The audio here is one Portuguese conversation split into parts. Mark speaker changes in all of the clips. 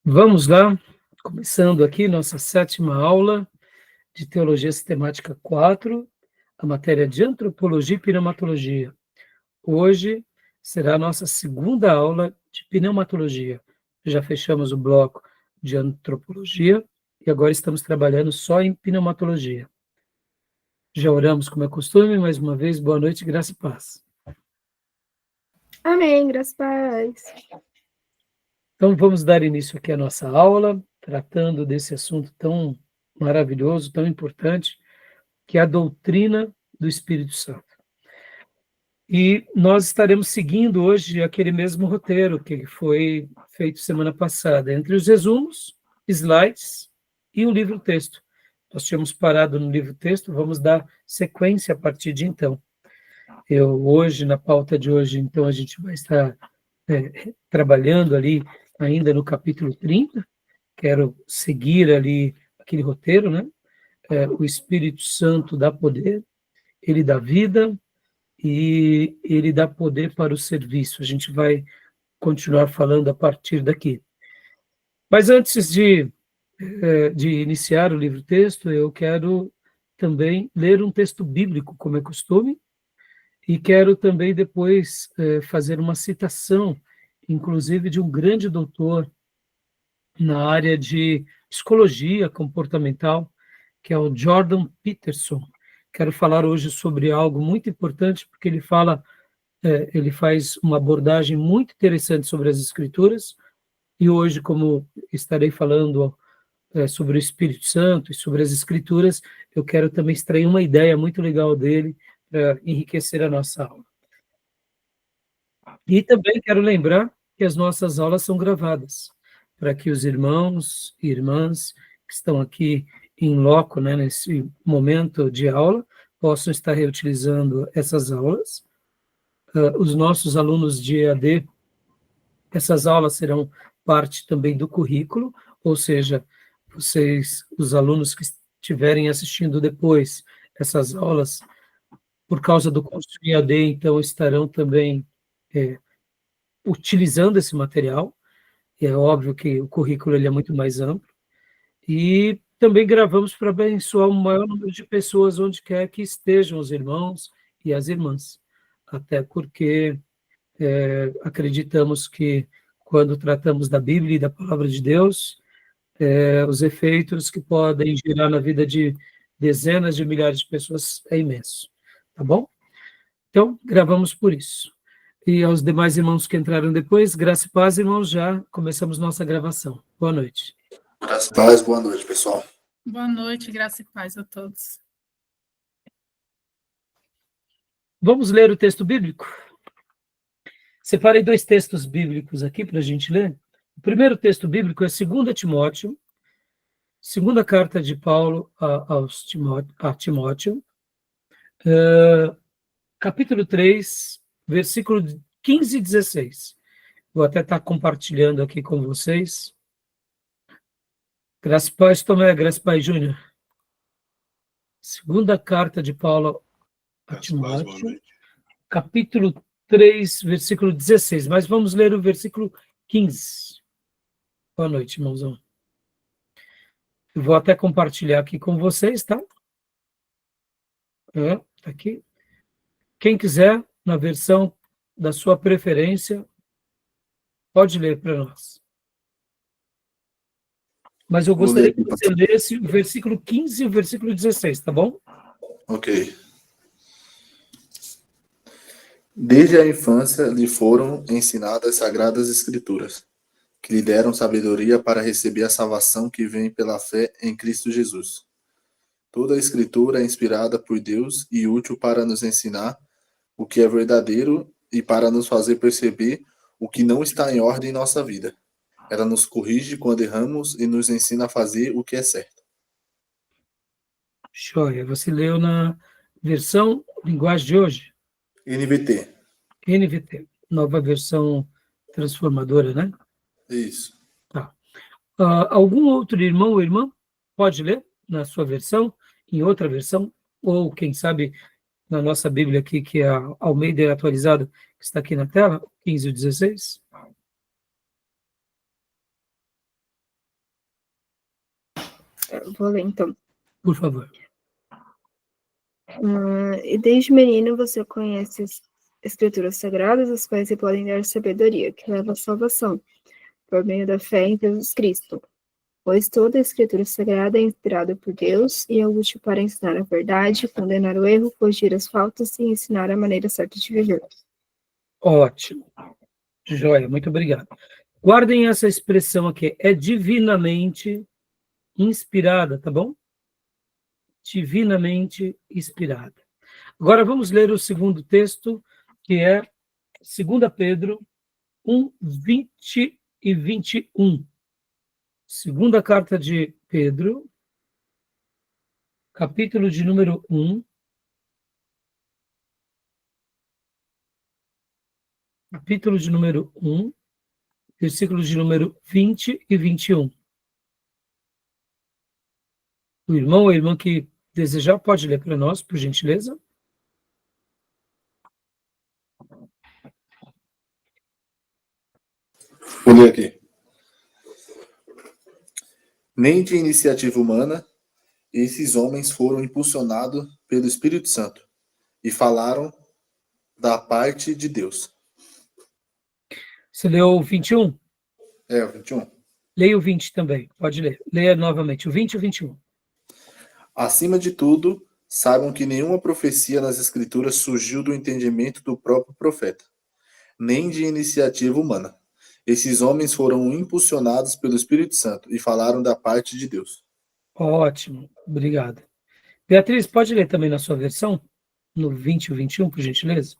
Speaker 1: Vamos lá, começando aqui nossa 7ª aula de Teologia Sistemática 4, a matéria de Antropologia e Pneumatologia. Hoje será a nossa 2ª aula de Pneumatologia. Já fechamos o bloco de Antropologia e agora estamos trabalhando só em Pneumatologia. Já oramos como é costume, mais uma vez, boa noite, graça e paz.
Speaker 2: Amém, graças a Deus.
Speaker 1: Então vamos dar início aqui à nossa aula, tratando desse assunto tão maravilhoso, tão importante, que é a doutrina do Espírito Santo. E nós estaremos seguindo hoje aquele mesmo roteiro que foi feito semana passada, entre os resumos, slides e o livro-texto. Nós tínhamos parado no livro-texto, vamos dar sequência a partir de então. Hoje, na pauta de hoje, então, a gente vai estar trabalhando ali ainda no capítulo 30, quero seguir ali aquele roteiro, né? O Espírito Santo dá poder, ele dá vida e ele dá poder para o serviço. A gente vai continuar falando a partir daqui. Mas antes de iniciar o livro-texto, eu quero também ler um texto bíblico, como é costume, e quero também depois fazer uma citação, inclusive de um grande doutor na área de psicologia comportamental, que é o Jordan Peterson. Quero falar hoje sobre algo muito importante, porque ele faz uma abordagem muito interessante sobre as Escrituras, e hoje, como estarei falando sobre o Espírito Santo e sobre as Escrituras, eu quero também extrair uma ideia muito legal dele para enriquecer a nossa aula. E também quero lembrar que as nossas aulas são gravadas, para que os irmãos e irmãs que estão aqui em loco, né, nesse momento de aula, possam estar reutilizando essas aulas. Os nossos alunos de EAD, essas aulas serão parte também do currículo, ou seja, vocês, os alunos que estiverem assistindo depois essas aulas, por causa do curso de EAD, então estarão também utilizando esse material. É óbvio que o currículo ele é muito mais amplo. E também gravamos para abençoar o maior número de pessoas onde quer que estejam os irmãos e as irmãs. Até porque acreditamos que quando tratamos da Bíblia e da Palavra de Deus, os efeitos que podem gerar na vida de dezenas de milhares de pessoas é imenso. Tá bom? Então, gravamos por isso. E aos demais irmãos que entraram depois, graça e paz, irmãos, já começamos nossa gravação. Boa noite.
Speaker 3: Graça e paz, boa noite, pessoal.
Speaker 4: Boa noite, graça e paz a todos.
Speaker 1: Vamos ler o texto bíblico? Separei 2 textos bíblicos aqui para a gente ler. O primeiro texto bíblico é 2 Timóteo, segunda carta de Paulo a Timóteo, capítulo 3, versículo 15 e 16. Vou até estar compartilhando aqui com vocês. Graça e paz, Tomé, graça e paz, Júnior. Segunda carta de Paulo a Timóteo, capítulo 3, versículo 16. Mas vamos ler o versículo 15. Boa noite, irmãozão. Eu vou até compartilhar aqui com vocês, tá? Tá aqui. Quem quiser, na versão da sua preferência, pode ler para nós. Mas eu gostaria que você lesse o versículo 15 e o versículo 16, tá bom?
Speaker 3: Ok. Desde a infância lhe foram ensinadas as sagradas escrituras, que lhe deram sabedoria para receber a salvação que vem pela fé em Cristo Jesus. Toda a escritura é inspirada por Deus e útil para nos ensinar o que é verdadeiro e para nos fazer perceber o que não está em ordem em nossa vida. Ela nos corrige quando erramos e nos ensina a fazer o que é certo.
Speaker 1: Joia. Você leu na versão linguagem de hoje?
Speaker 3: NVT.
Speaker 1: NVT, nova versão transformadora, né?
Speaker 3: Isso.
Speaker 1: Tá. Algum outro irmão ou irmã pode ler na sua versão, em outra versão, ou quem sabe na nossa Bíblia aqui, que é a Almeida atualizada, que está aqui na tela, 15 e 16?
Speaker 2: Vou ler, então.
Speaker 1: Por favor.
Speaker 2: E desde menino você conhece as escrituras sagradas, as quais se podem dar sabedoria, que leva à salvação, por meio da fé em Jesus Cristo. Pois toda a escritura sagrada é inspirada por Deus e é útil para ensinar a verdade, condenar o erro, corrigir as faltas e ensinar a maneira certa de viver.
Speaker 1: Ótimo. Joia, muito obrigado. Guardem essa expressão aqui, é divinamente inspirada, tá bom? Divinamente inspirada. Agora vamos ler o segundo texto, que é 2 Pedro 1, 20 e 21. Segunda carta de Pedro, capítulo de número 1, capítulo de número 1, versículos de número 20 e 21. O irmão ou a irmã que desejar pode ler para nós, por gentileza.
Speaker 3: Vou ler aqui. Nem de iniciativa humana, esses homens foram impulsionados pelo Espírito Santo e falaram da parte de Deus.
Speaker 1: Você leu o 21?
Speaker 3: É, o 21.
Speaker 1: Leia o 20 também, pode ler. Leia novamente, o 20 e o 21.
Speaker 3: Acima de tudo, saibam que nenhuma profecia nas Escrituras surgiu do entendimento do próprio profeta, nem de iniciativa humana. Esses homens foram impulsionados pelo Espírito Santo e falaram da parte de Deus.
Speaker 1: Ótimo, obrigado. Beatriz, pode ler também na sua versão? No 20 e o 21, por gentileza?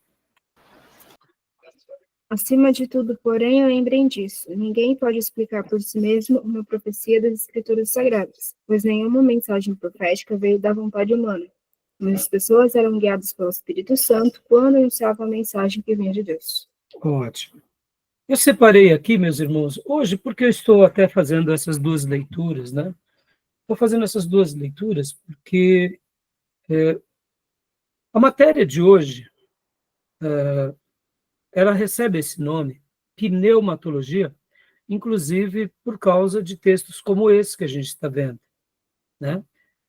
Speaker 2: Acima de tudo, porém, lembrem disso. Ninguém pode explicar por si mesmo uma profecia das Escrituras Sagradas, pois nenhuma mensagem profética veio da vontade humana. Muitas pessoas eram guiadas pelo Espírito Santo quando anunciavam a mensagem que vinha de Deus.
Speaker 1: Ótimo. Eu separei aqui, meus irmãos, hoje, porque eu estou até fazendo essas duas leituras, né? Estou fazendo essas duas leituras porque a matéria de hoje, ela recebe esse nome, pneumatologia, inclusive por causa de textos como esse que a gente está vendo, né?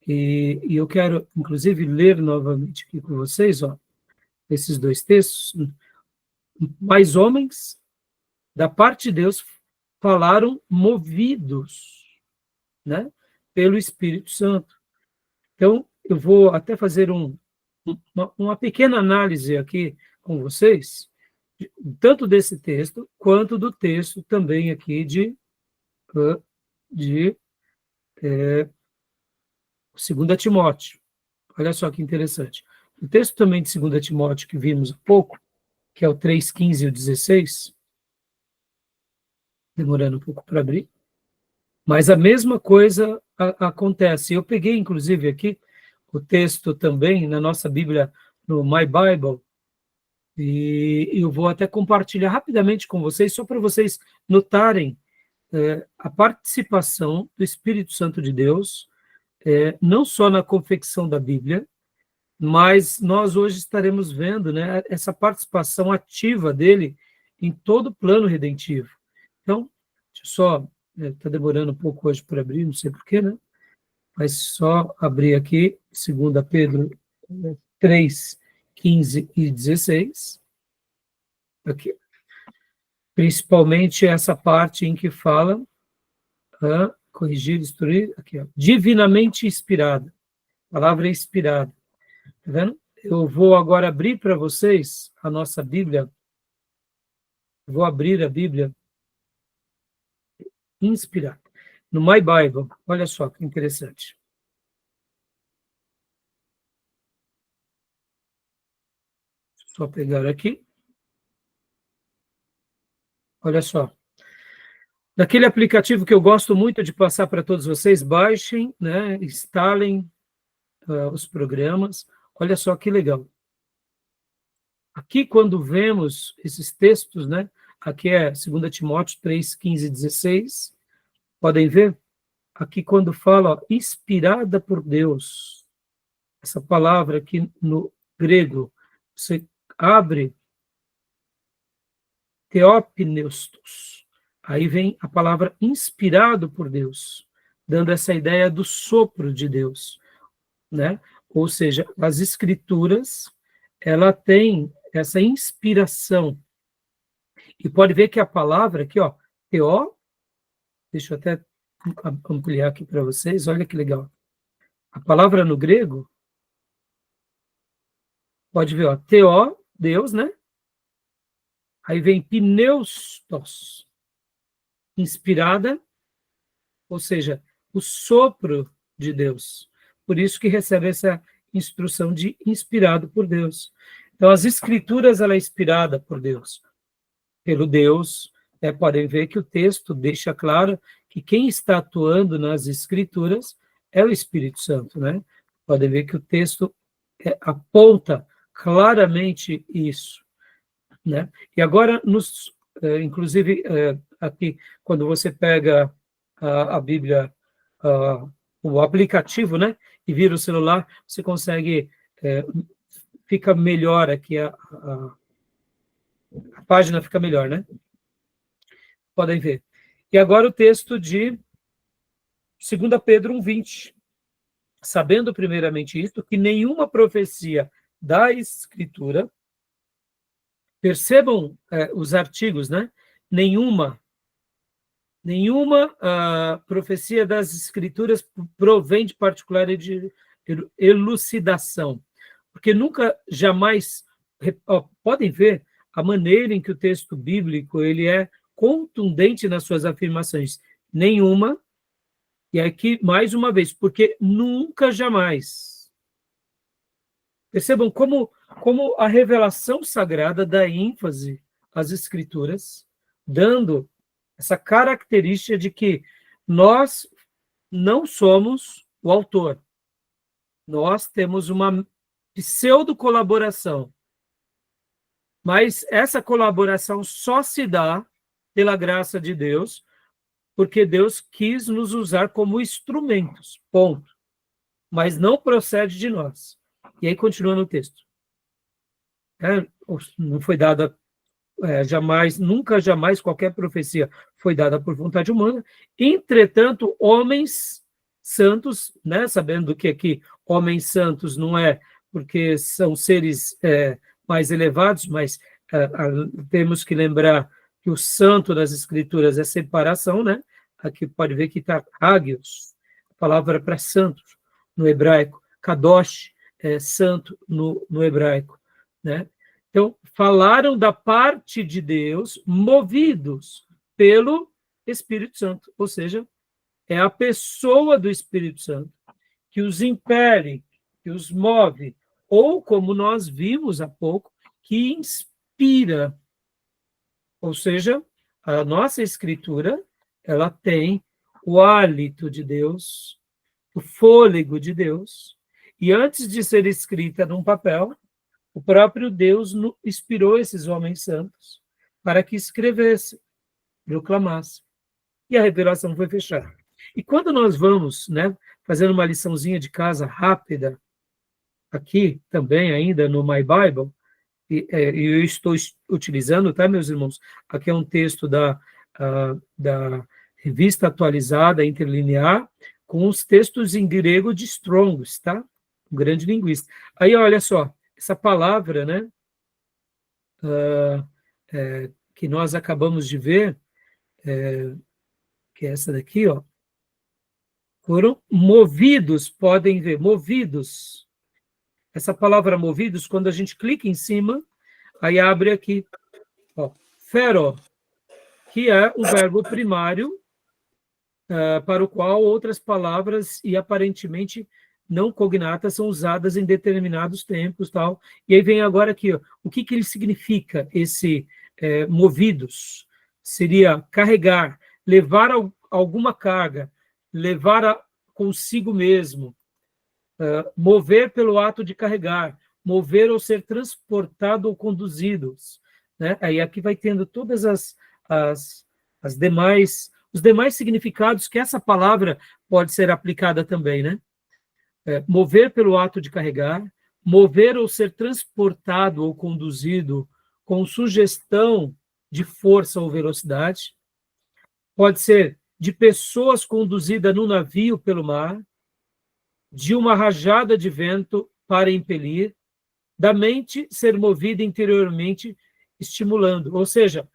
Speaker 1: E eu quero, inclusive, ler novamente aqui com vocês, ó, esses dois textos. Mais homens, da parte de Deus, falaram movidos, né, pelo Espírito Santo. Então, eu vou até fazer uma pequena análise aqui com vocês, tanto desse texto, quanto do texto também aqui de 2 Timóteo. Olha só que interessante. O texto também de 2 Timóteo que vimos há pouco, que é o 3:15 e o 16, demorando um pouco para abrir, mas a mesma coisa acontece. Eu peguei, inclusive, aqui o texto também na nossa Bíblia, no My Bible, e eu vou até compartilhar rapidamente com vocês, só para vocês notarem a participação do Espírito Santo de Deus, não só na confecção da Bíblia, mas nós hoje estaremos vendo, né, essa participação ativa dele em todo o plano redentivo. Então, deixa eu só, está demorando um pouco hoje para abrir, não sei porquê, né? Mas só abrir aqui, 2 Pedro 3:15 e 16. Aqui. Principalmente essa parte em que fala, corrigir, instruir, aqui, ó, divinamente inspirada. A palavra é inspirada. Tá vendo? Eu vou agora abrir para vocês a nossa Bíblia. Vou abrir a Bíblia inspirada. No My Bible, olha só que interessante. Só pegar aqui. Olha só. Daquele aplicativo que eu gosto muito de passar para todos vocês, baixem, né, instalem os programas. Olha só que legal. Aqui, quando vemos esses textos, né, aqui é 2 Timóteo 3:15 e 16, podem ver? Aqui quando fala, ó, inspirada por Deus, essa palavra aqui no grego, você abre theopneustos, aí vem a palavra inspirado por Deus. dando essa ideia do sopro de Deus, né? Ou seja, as Escrituras, ela tem essa inspiração. E pode ver que a palavra aqui, ó, teó, deixa eu até ampliar aqui para vocês, olha que legal. A palavra no grego, pode ver, ó, teó, Deus, né? Aí vem pneustos, inspirada, ou seja, o sopro de Deus. Por isso que recebe essa instrução de inspirado por Deus. Então, as Escrituras, ela é inspirada por Deus, pelo Deus. Podem ver que o texto deixa claro que quem está atuando nas Escrituras é o Espírito Santo, né? Podem ver que o texto aponta claramente isso, né? E agora, inclusive, aqui, quando você pega a Bíblia, o aplicativo, né, e vira o celular, você consegue, fica melhor aqui, a página fica melhor, né? Podem ver. E agora o texto de 2 Pedro 1:20. Sabendo primeiramente isto, que nenhuma profecia da Escritura, percebam os artigos, né? Nenhuma profecia das Escrituras provém de particular de elucidação, porque nunca, jamais, podem ver a maneira em que o texto bíblico ele é contundente nas suas afirmações. Nenhuma, e aqui mais uma vez, porque nunca, jamais. Percebam como a revelação sagrada dá ênfase às Escrituras, dando essa característica de que nós não somos o autor. Nós temos uma pseudo-colaboração. Mas essa colaboração só se dá pela graça de Deus, porque Deus quis nos usar como instrumentos, ponto. Mas não procede de nós. E aí continua no texto. Não foi dada jamais, nunca, jamais, qualquer profecia foi dada por vontade humana. Entretanto, homens santos, né, sabendo que aqui homens santos não é porque são seres mais elevados, mas temos que lembrar que o santo das Escrituras é separação, né? Aqui pode ver que está hagios, a palavra para santo no hebraico, kadosh, santo no hebraico, né? Então, falaram da parte de Deus, movidos pelo Espírito Santo, ou seja, é a pessoa do Espírito Santo que os impele, que os move, ou, como nós vimos há pouco, que inspira. Ou seja, a nossa Escritura, ela tem o hálito de Deus, o fôlego de Deus, e antes de ser escrita num papel, o próprio Deus inspirou esses homens santos para que escrevessem, proclamassem. E a revelação foi fechada. E quando nós vamos, né, fazendo uma liçãozinha de casa rápida, aqui também ainda no My Bible, e eu estou utilizando, tá, meus irmãos? Aqui é um texto da Revista Atualizada Interlinear, com os textos em grego de Strong's, tá? Um grande linguista. Aí, olha só, essa palavra, né, que nós acabamos de ver, que é essa daqui, ó, foram movidos, podem ver, movidos. Essa palavra movidos, quando a gente clica em cima, aí abre aqui, ó, fero, que é o verbo primário, para o qual outras palavras, e aparentemente não cognatas, são usadas em determinados tempos, tal. E aí vem agora aqui, ó, o que ele significa, esse movidos? Seria carregar, levar alguma carga, levar consigo mesmo, mover pelo ato de carregar, mover ou ser transportado ou conduzidos, né? Aí aqui vai tendo todas as demais, os demais significados que essa palavra pode ser aplicada também, né? Mover pelo ato de carregar, mover ou ser transportado ou conduzido com sugestão de força ou velocidade, pode ser de pessoas conduzidas no navio pelo mar, de uma rajada de vento para impelir, da mente ser movida interiormente, estimulando. Ou seja,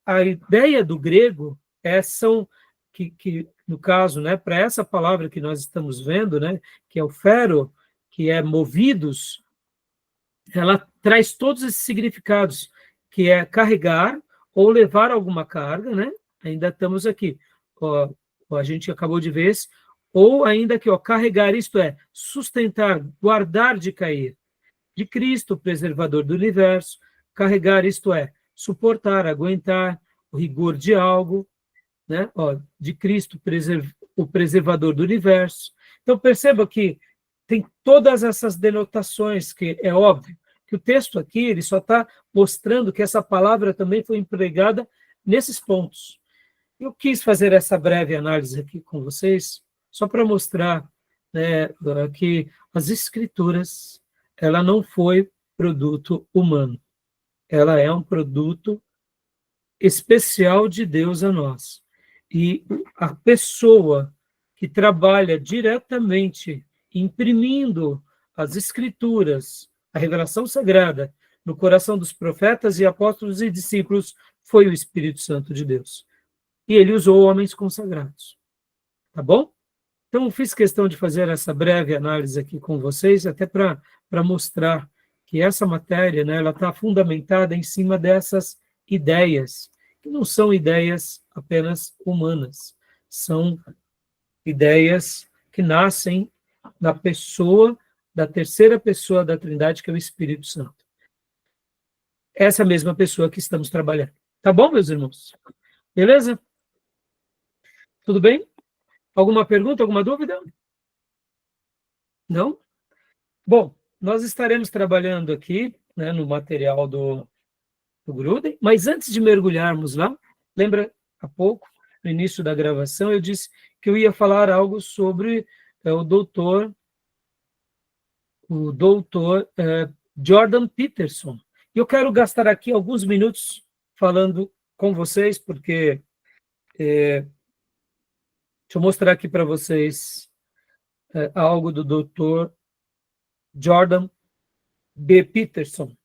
Speaker 1: a ideia do grego que no caso, né, para essa palavra que nós estamos vendo, né, que é o fero, que é movidos, ela traz todos esses significados, que é carregar ou levar alguma carga, né? Ainda estamos aqui. A gente acabou de ver esse. Ou ainda que carregar, isto é, sustentar, guardar de cair. De Cristo, preservador do universo. Carregar, isto é, suportar, aguentar o rigor de algo, né? De Cristo, o preservador do universo. Então, perceba que tem todas essas denotações, que é óbvio que o texto aqui ele só está mostrando que essa palavra também foi empregada nesses pontos. Eu quis fazer essa breve análise aqui com vocês, só para mostrar, né, que as Escrituras, ela não foi produto humano, ela é um produto especial de Deus a nós. E a pessoa que trabalha diretamente imprimindo as Escrituras, a revelação sagrada, no coração dos profetas e apóstolos e discípulos, foi o Espírito Santo de Deus. E ele usou homens consagrados. Tá bom? Então, fiz questão de fazer essa breve análise aqui com vocês, até para mostrar que essa matéria, né, ela está fundamentada em cima dessas ideias, que não são ideias apenas humanas, são ideias que nascem na pessoa, da terceira pessoa da Trindade, que é o Espírito Santo. Essa mesma pessoa que estamos trabalhando. Tá bom, meus irmãos? Beleza? Tudo bem? Alguma pergunta, alguma dúvida? Não? Bom, nós estaremos trabalhando aqui, né, no material do Gruden, mas antes de mergulharmos lá, lembra há pouco, no início da gravação, eu disse que eu ia falar algo sobre o doutor Jordan Peterson. E eu quero gastar aqui alguns minutos falando com vocês, porque deixa eu mostrar aqui para vocês algo do Dr. Jordan B. Peterson,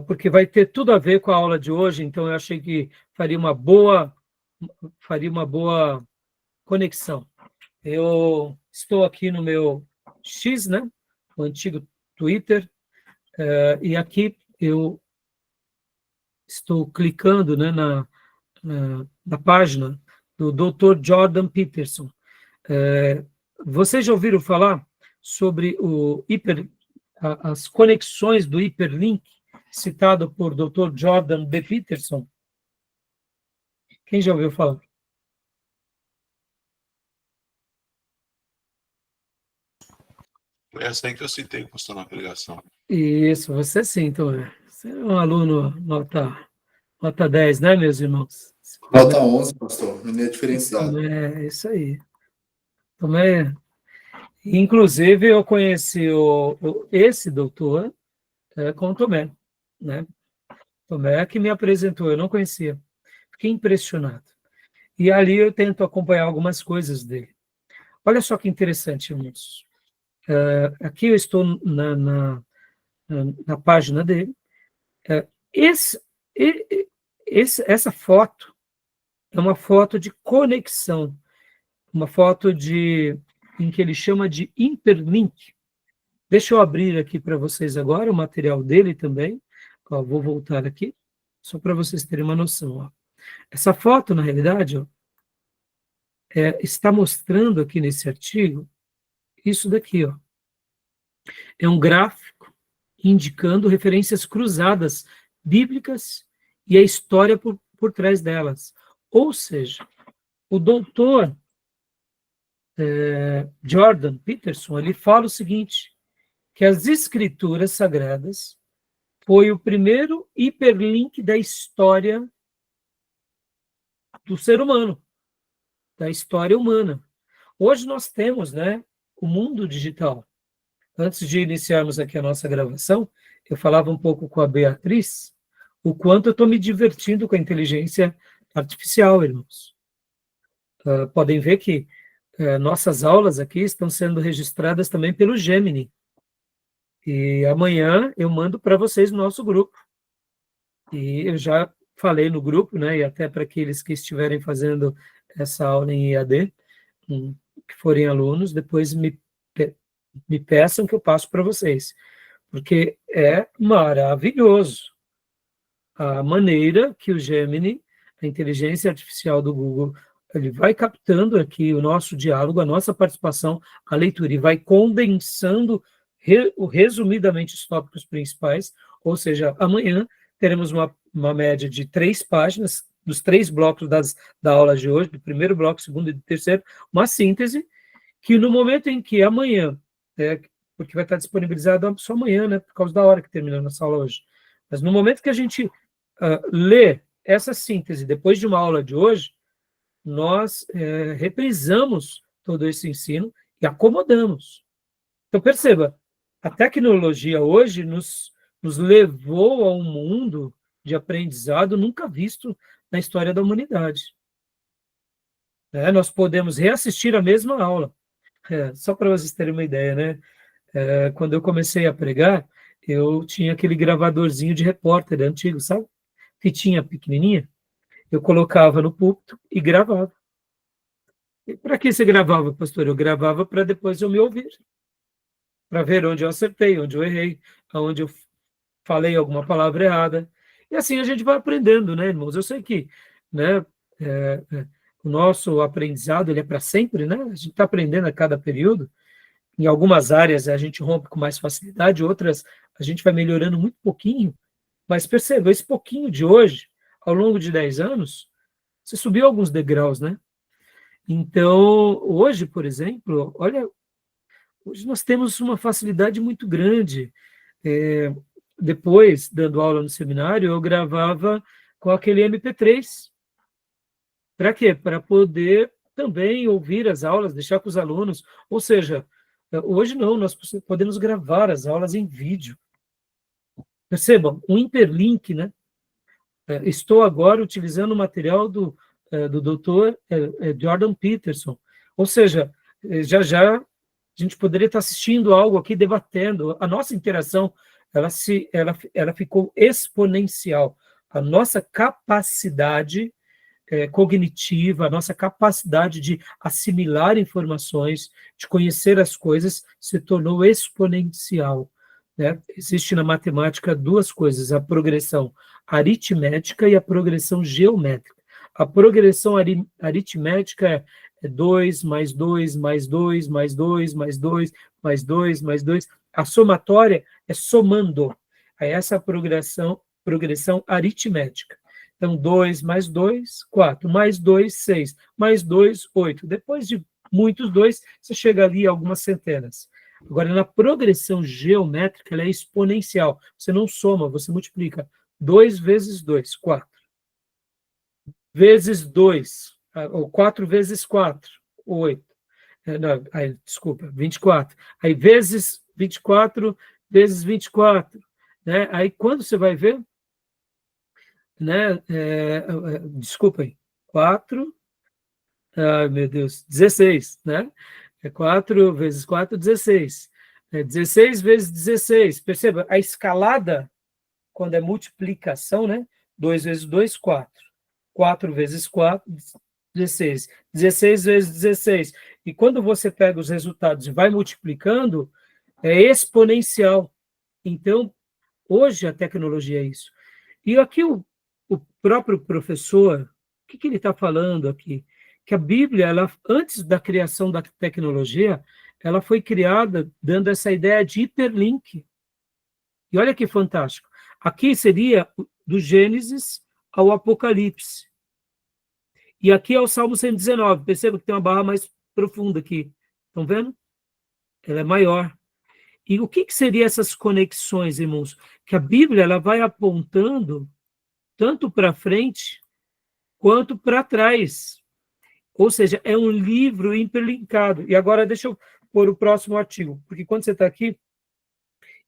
Speaker 1: porque vai ter tudo a ver com a aula de hoje, então eu achei que faria uma boa conexão. Eu estou aqui no meu X, né, o antigo Twitter, e aqui eu estou clicando, né, na página do Dr. Jordan Peterson. Vocês já ouviram falar sobre as conexões do hiperlink, citado por Dr. Jordan B. Peterson? Quem já ouviu falar?
Speaker 5: Foi essa aí que eu citei, pastor, na pregação.
Speaker 1: Isso, você sim, então. Você é um aluno nota 10, né, meus irmãos?
Speaker 3: Nota 11, pastor. Menino diferenciado.
Speaker 1: É isso aí. Tomé. Inclusive, eu conheci esse doutor com o Tomé, né? Tomé que me apresentou, eu não conhecia. Fiquei impressionado. E ali eu tento acompanhar algumas coisas dele. Olha só que interessante, irmãos. Aqui eu estou na página dele. Essa foto é uma foto de conexão, uma foto em que ele chama de hiperlink. Deixa eu abrir aqui para vocês agora o material dele também. Vou voltar aqui, só para vocês terem uma noção. Essa foto, na realidade, está mostrando aqui nesse artigo isso daqui. É um gráfico indicando referências cruzadas bíblicas e a história por trás delas. Ou seja, o doutor Jordan Peterson, ele fala o seguinte, que as Escrituras Sagradas foi o primeiro hiperlink da história do ser humano, da história humana. Hoje nós temos, né, o mundo digital. Antes de iniciarmos aqui a nossa gravação, eu falava um pouco com a Beatriz, o quanto eu estou me divertindo com a inteligência artificial, irmãos. Podem ver que nossas aulas aqui estão sendo registradas também pelo Gemini. E amanhã eu mando para vocês no nosso grupo. E eu já falei no grupo, né, e até para aqueles que estiverem fazendo essa aula em EAD, que forem alunos, depois me peçam que eu passo para vocês, porque é maravilhoso a maneira que o Gemini, a inteligência artificial do Google, ele vai captando aqui o nosso diálogo, a nossa participação, a leitura, e vai condensando resumidamente os tópicos principais, ou seja, amanhã teremos uma média de 3 páginas, dos 3 blocos da aula de hoje, do primeiro bloco, segundo e do terceiro, uma síntese, que no momento em que amanhã, porque vai estar disponibilizado só amanhã, né, por causa da hora que termina a nossa aula hoje, mas no momento que a gente lê essa síntese depois de uma aula de hoje, nós reprisamos todo esse ensino e acomodamos. Então, perceba, a tecnologia hoje nos levou a um mundo de aprendizado nunca visto na história da humanidade. Nós podemos reassistir a mesma aula. Só para vocês terem uma ideia, né? Quando eu comecei a pregar, eu tinha aquele gravadorzinho de repórter antigo, sabe? Fitinha pequenininha. Eu colocava no púlpito e gravava. E para que você gravava, pastor? Eu gravava para depois eu me ouvir, para ver onde eu acertei, onde eu errei, onde eu falei alguma palavra errada. E assim a gente vai aprendendo, né, irmãos? Eu sei que, né, o nosso aprendizado ele é para sempre, né? A gente está aprendendo a cada período. Em algumas áreas a gente rompe com mais facilidade, outras a gente vai melhorando muito pouquinho. Mas perceba, esse pouquinho de hoje, ao longo de 10 anos, você subiu alguns degraus, né? Então, hoje, por exemplo, olha, hoje nós temos uma facilidade muito grande. Depois, dando aula no seminário, eu gravava com aquele MP3. Para quê? Para poder também ouvir as aulas, deixar com os alunos. Ou seja, hoje não, nós podemos gravar as aulas em vídeo. Percebam, um hiperlink, né? Estou agora utilizando o material do doutor Jordan Peterson. Ou seja, já a gente poderia estar assistindo algo aqui, debatendo. A nossa interação ela ficou exponencial. A nossa capacidade cognitiva, a nossa capacidade de assimilar informações, de conhecer as coisas, se tornou exponencial. Né? Existe na matemática 2 coisas, a progressão aritmética e a progressão geométrica. A progressão aritmética é 2 mais 2 mais 2 mais 2 mais 2 mais 2 mais 2. A somatória é somando. É essa progressão aritmética. Então, 2 mais 2, 4, mais 2, 6, mais 2, 8. Depois de muitos 2, você chega ali a algumas centenas. Agora, na progressão geométrica, ela é exponencial. Você não soma, você multiplica. 2 vezes 2, 4. Vezes 2, ou 4 vezes 4, 8. Não, desculpa, 24. Aí, vezes 24, vezes 24. Né? Aí, quando você vai ver, né? Desculpem, 4, meu Deus, 16, né? 4 vezes 4, 16. 16 vezes 16. Perceba, a escalada, quando é multiplicação, né? 2 vezes 2, 4. 4 vezes 4, 16. 16 vezes 16. E quando você pega os resultados e vai multiplicando, é exponencial. Então, hoje a tecnologia é isso. E aqui o próprio professor, o que ele está falando aqui? Que a Bíblia, antes da criação da tecnologia, ela foi criada dando essa ideia de hiperlink. E olha que fantástico. Aqui seria do Gênesis ao Apocalipse. E aqui é o Salmo 119. Perceba que tem uma barra mais profunda aqui. Estão vendo? Ela é maior. E o que seriam essas conexões, irmãos? Que a Bíblia ela vai apontando tanto para frente quanto para trás. Ou seja, é um livro hiperlinkado. E agora deixa eu pôr o próximo artigo, porque quando você está aqui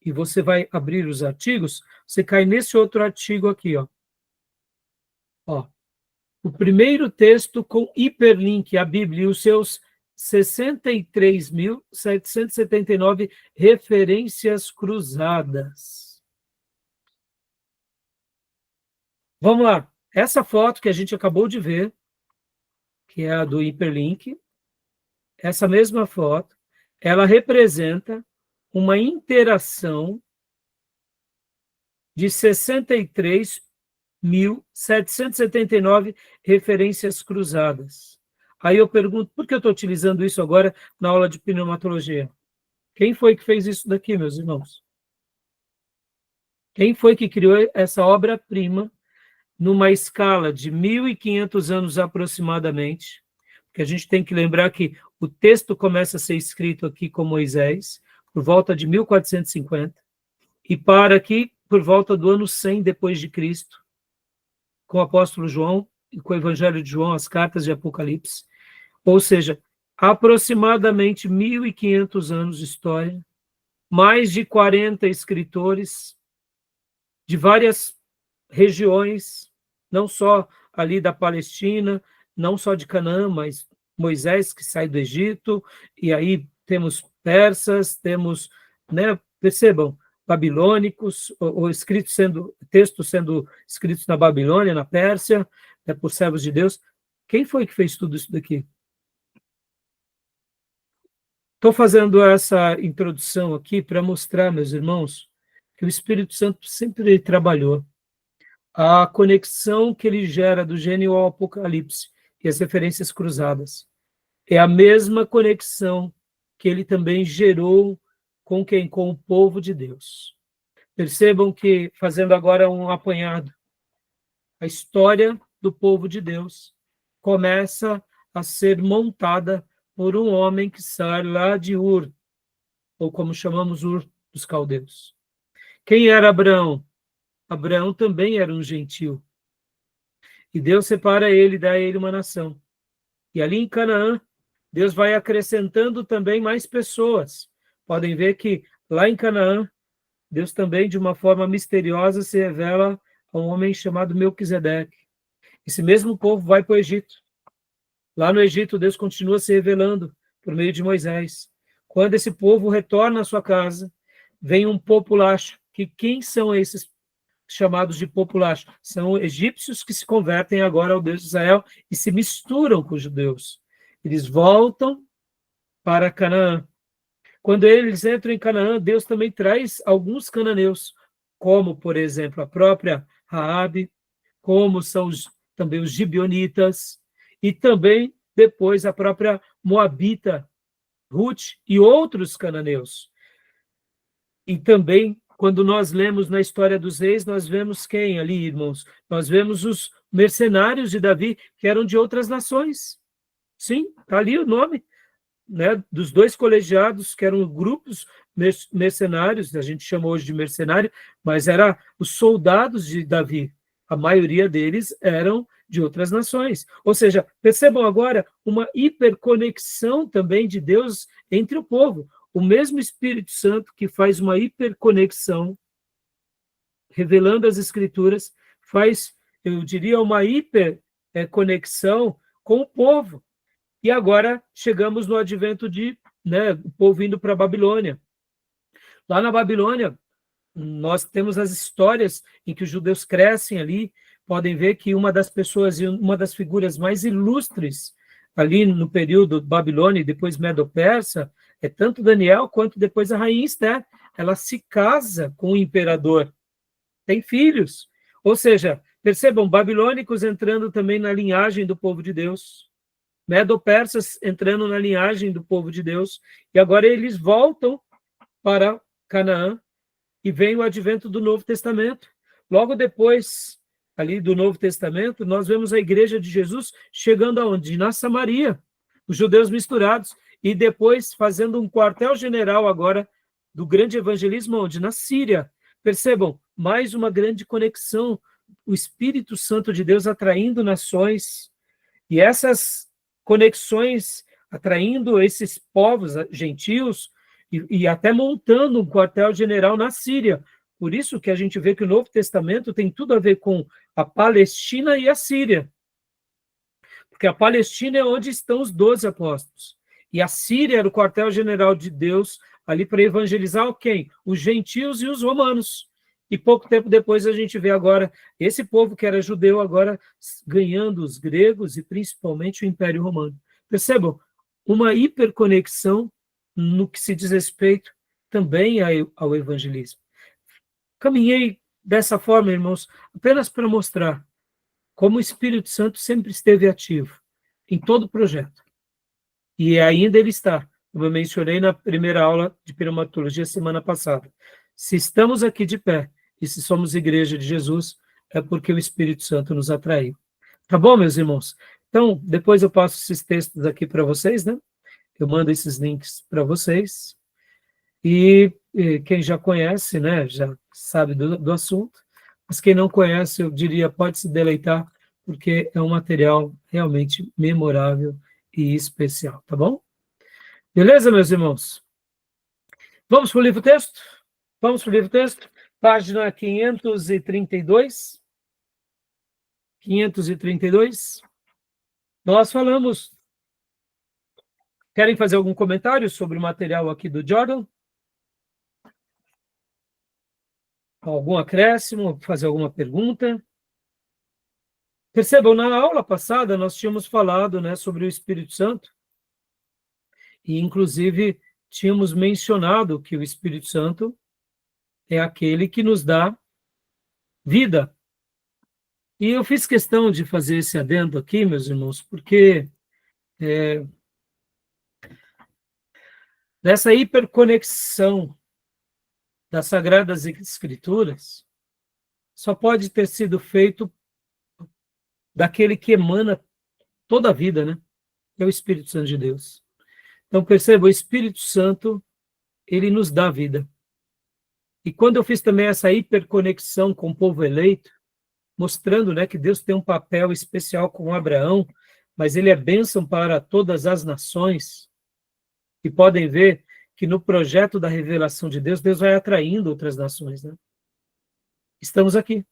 Speaker 1: e você vai abrir os artigos, você cai nesse outro artigo aqui, ó. o primeiro texto com hiperlink, a Bíblia, e os seus 63.779 referências cruzadas. Vamos lá. Essa foto que a gente acabou de ver, que é a do hiperlink, essa mesma foto, ela representa uma interação de 63.779 referências cruzadas. Aí eu pergunto, por que eu estou utilizando isso agora na aula de pneumatologia? Quem foi que fez isso daqui, meus irmãos? Quem foi que criou essa obra-prima numa escala de 1.500 anos aproximadamente? Porque a gente tem que lembrar que o texto começa a ser escrito aqui com Moisés, por volta de 1450, e para aqui por volta do ano 100 depois de Cristo, com o apóstolo João e com o Evangelho de João, as cartas de Apocalipse. Ou seja, aproximadamente 1.500 anos de história, mais de 40 escritores de várias regiões, não só ali da Palestina, não só de Canaã, mas Moisés que sai do Egito, e aí temos persas, temos, né, percebam, babilônicos, ou textos sendo escritos na Babilônia, na Pérsia, né, por servos de Deus. Quem foi que fez tudo isso daqui? Estou fazendo essa introdução aqui para mostrar, meus irmãos, que o Espírito Santo sempre trabalhou. A conexão que ele gera do Gênesis ao Apocalipse e as referências cruzadas é a mesma conexão que ele também gerou com quem? Com o povo de Deus. Percebam que, fazendo agora um apanhado, a história do povo de Deus começa a ser montada por um homem que sai lá de Ur, ou como chamamos Ur dos caldeus. Quem era Abraão? Abraão também era um gentil. E Deus separa ele e dá a ele uma nação. E ali em Canaã, Deus vai acrescentando também mais pessoas. Podem ver que lá em Canaã, Deus também, de uma forma misteriosa, se revela a um homem chamado Melquisedeque. Esse mesmo povo vai para o Egito. Lá no Egito, Deus continua se revelando por meio de Moisés. Quando esse povo retorna à sua casa, vem um populacho. Que quem são esses chamados de populacho? São egípcios que se convertem agora ao Deus de Israel e se misturam com os judeus. Eles voltam para Canaã. Quando eles entram em Canaã, Deus também traz alguns cananeus, como, por exemplo, a própria Raabe, como são também os gibeonitas, e também, depois, a própria Moabita, Ruth e outros cananeus. E também, quando nós lemos na história dos reis, nós vemos quem ali, irmãos? Nós vemos os mercenários de Davi, que eram de outras nações. Sim, está ali o nome, né, dos dois colegiados, que eram grupos mercenários, a gente chama hoje de mercenário, mas eram os soldados de Davi. A maioria deles eram de outras nações. Ou seja, percebam agora uma hiperconexão também de Deus entre o povo. O mesmo Espírito Santo que faz uma hiperconexão, revelando as Escrituras, faz, eu diria, uma hiperconexão com o povo. E agora chegamos no advento de, né, o povo indo para a Babilônia. Lá na Babilônia, nós temos as histórias em que os judeus crescem ali. Podem ver que uma das pessoas e uma das figuras mais ilustres ali no período Babilônia e depois Medo-Persa é tanto Daniel quanto depois a rainha Esther. Ela se casa com o imperador, tem filhos. Ou seja, percebam, babilônicos entrando também na linhagem do povo de Deus, Medo-Persas entrando na linhagem do povo de Deus, e agora eles voltam para Canaã e vem o advento do Novo Testamento. Logo depois ali do Novo Testamento, nós vemos a igreja de Jesus chegando aonde? Na Samaria, os judeus misturados, e depois fazendo um quartel-general agora do grande evangelismo, onde? Na Síria. Percebam, mais uma grande conexão, o Espírito Santo de Deus atraindo nações, e essas conexões atraindo esses povos gentios e até montando um quartel-general na Síria. Por isso que a gente vê que o Novo Testamento tem tudo a ver com a Palestina e a Síria. porque a Palestina é onde estão os 12 apóstolos, e a Síria era o quartel-general de Deus ali para evangelizar quem? Os gentios e os romanos. E pouco tempo depois a gente vê agora esse povo que era judeu agora ganhando os gregos e principalmente o Império Romano. Percebam? Uma hiperconexão no que se diz respeito também ao evangelismo. Caminhei dessa forma, irmãos, apenas para mostrar como o Espírito Santo sempre esteve ativo em todo o projeto. E ainda ele está, como eu mencionei na primeira aula de pneumatologia semana passada. Se estamos aqui de pé e se somos igreja de Jesus, é porque o Espírito Santo nos atraiu. Tá bom, meus irmãos? Então, depois eu passo esses textos aqui para vocês, né? Eu mando esses links para vocês. E quem já conhece, né, já sabe do assunto, mas quem não conhece, eu diria, pode se deleitar, porque é um material realmente memorável e especial, tá bom? Beleza, meus irmãos? Vamos para o livro-texto? Vamos para o livro-texto? Página 532. 532. Nós falamos... Querem fazer algum comentário sobre o material aqui do Jordan? Algum acréscimo? Fazer alguma pergunta? Percebam, na aula passada nós tínhamos falado, né, sobre o Espírito Santo e, inclusive, tínhamos mencionado que o Espírito Santo é aquele que nos dá vida. E eu fiz questão de fazer esse adendo aqui, meus irmãos, porque nessa hiperconexão das Sagradas Escrituras só pode ter sido feito daquele que emana toda a vida, né? É o Espírito Santo de Deus. Então, perceba, o Espírito Santo, ele nos dá vida. E quando eu fiz também essa hiperconexão com o povo eleito, mostrando, né, que Deus tem um papel especial com Abraão, mas ele é bênção para todas as nações, e podem ver que no projeto da revelação de Deus, Deus vai atraindo outras nações, né? Estamos aqui.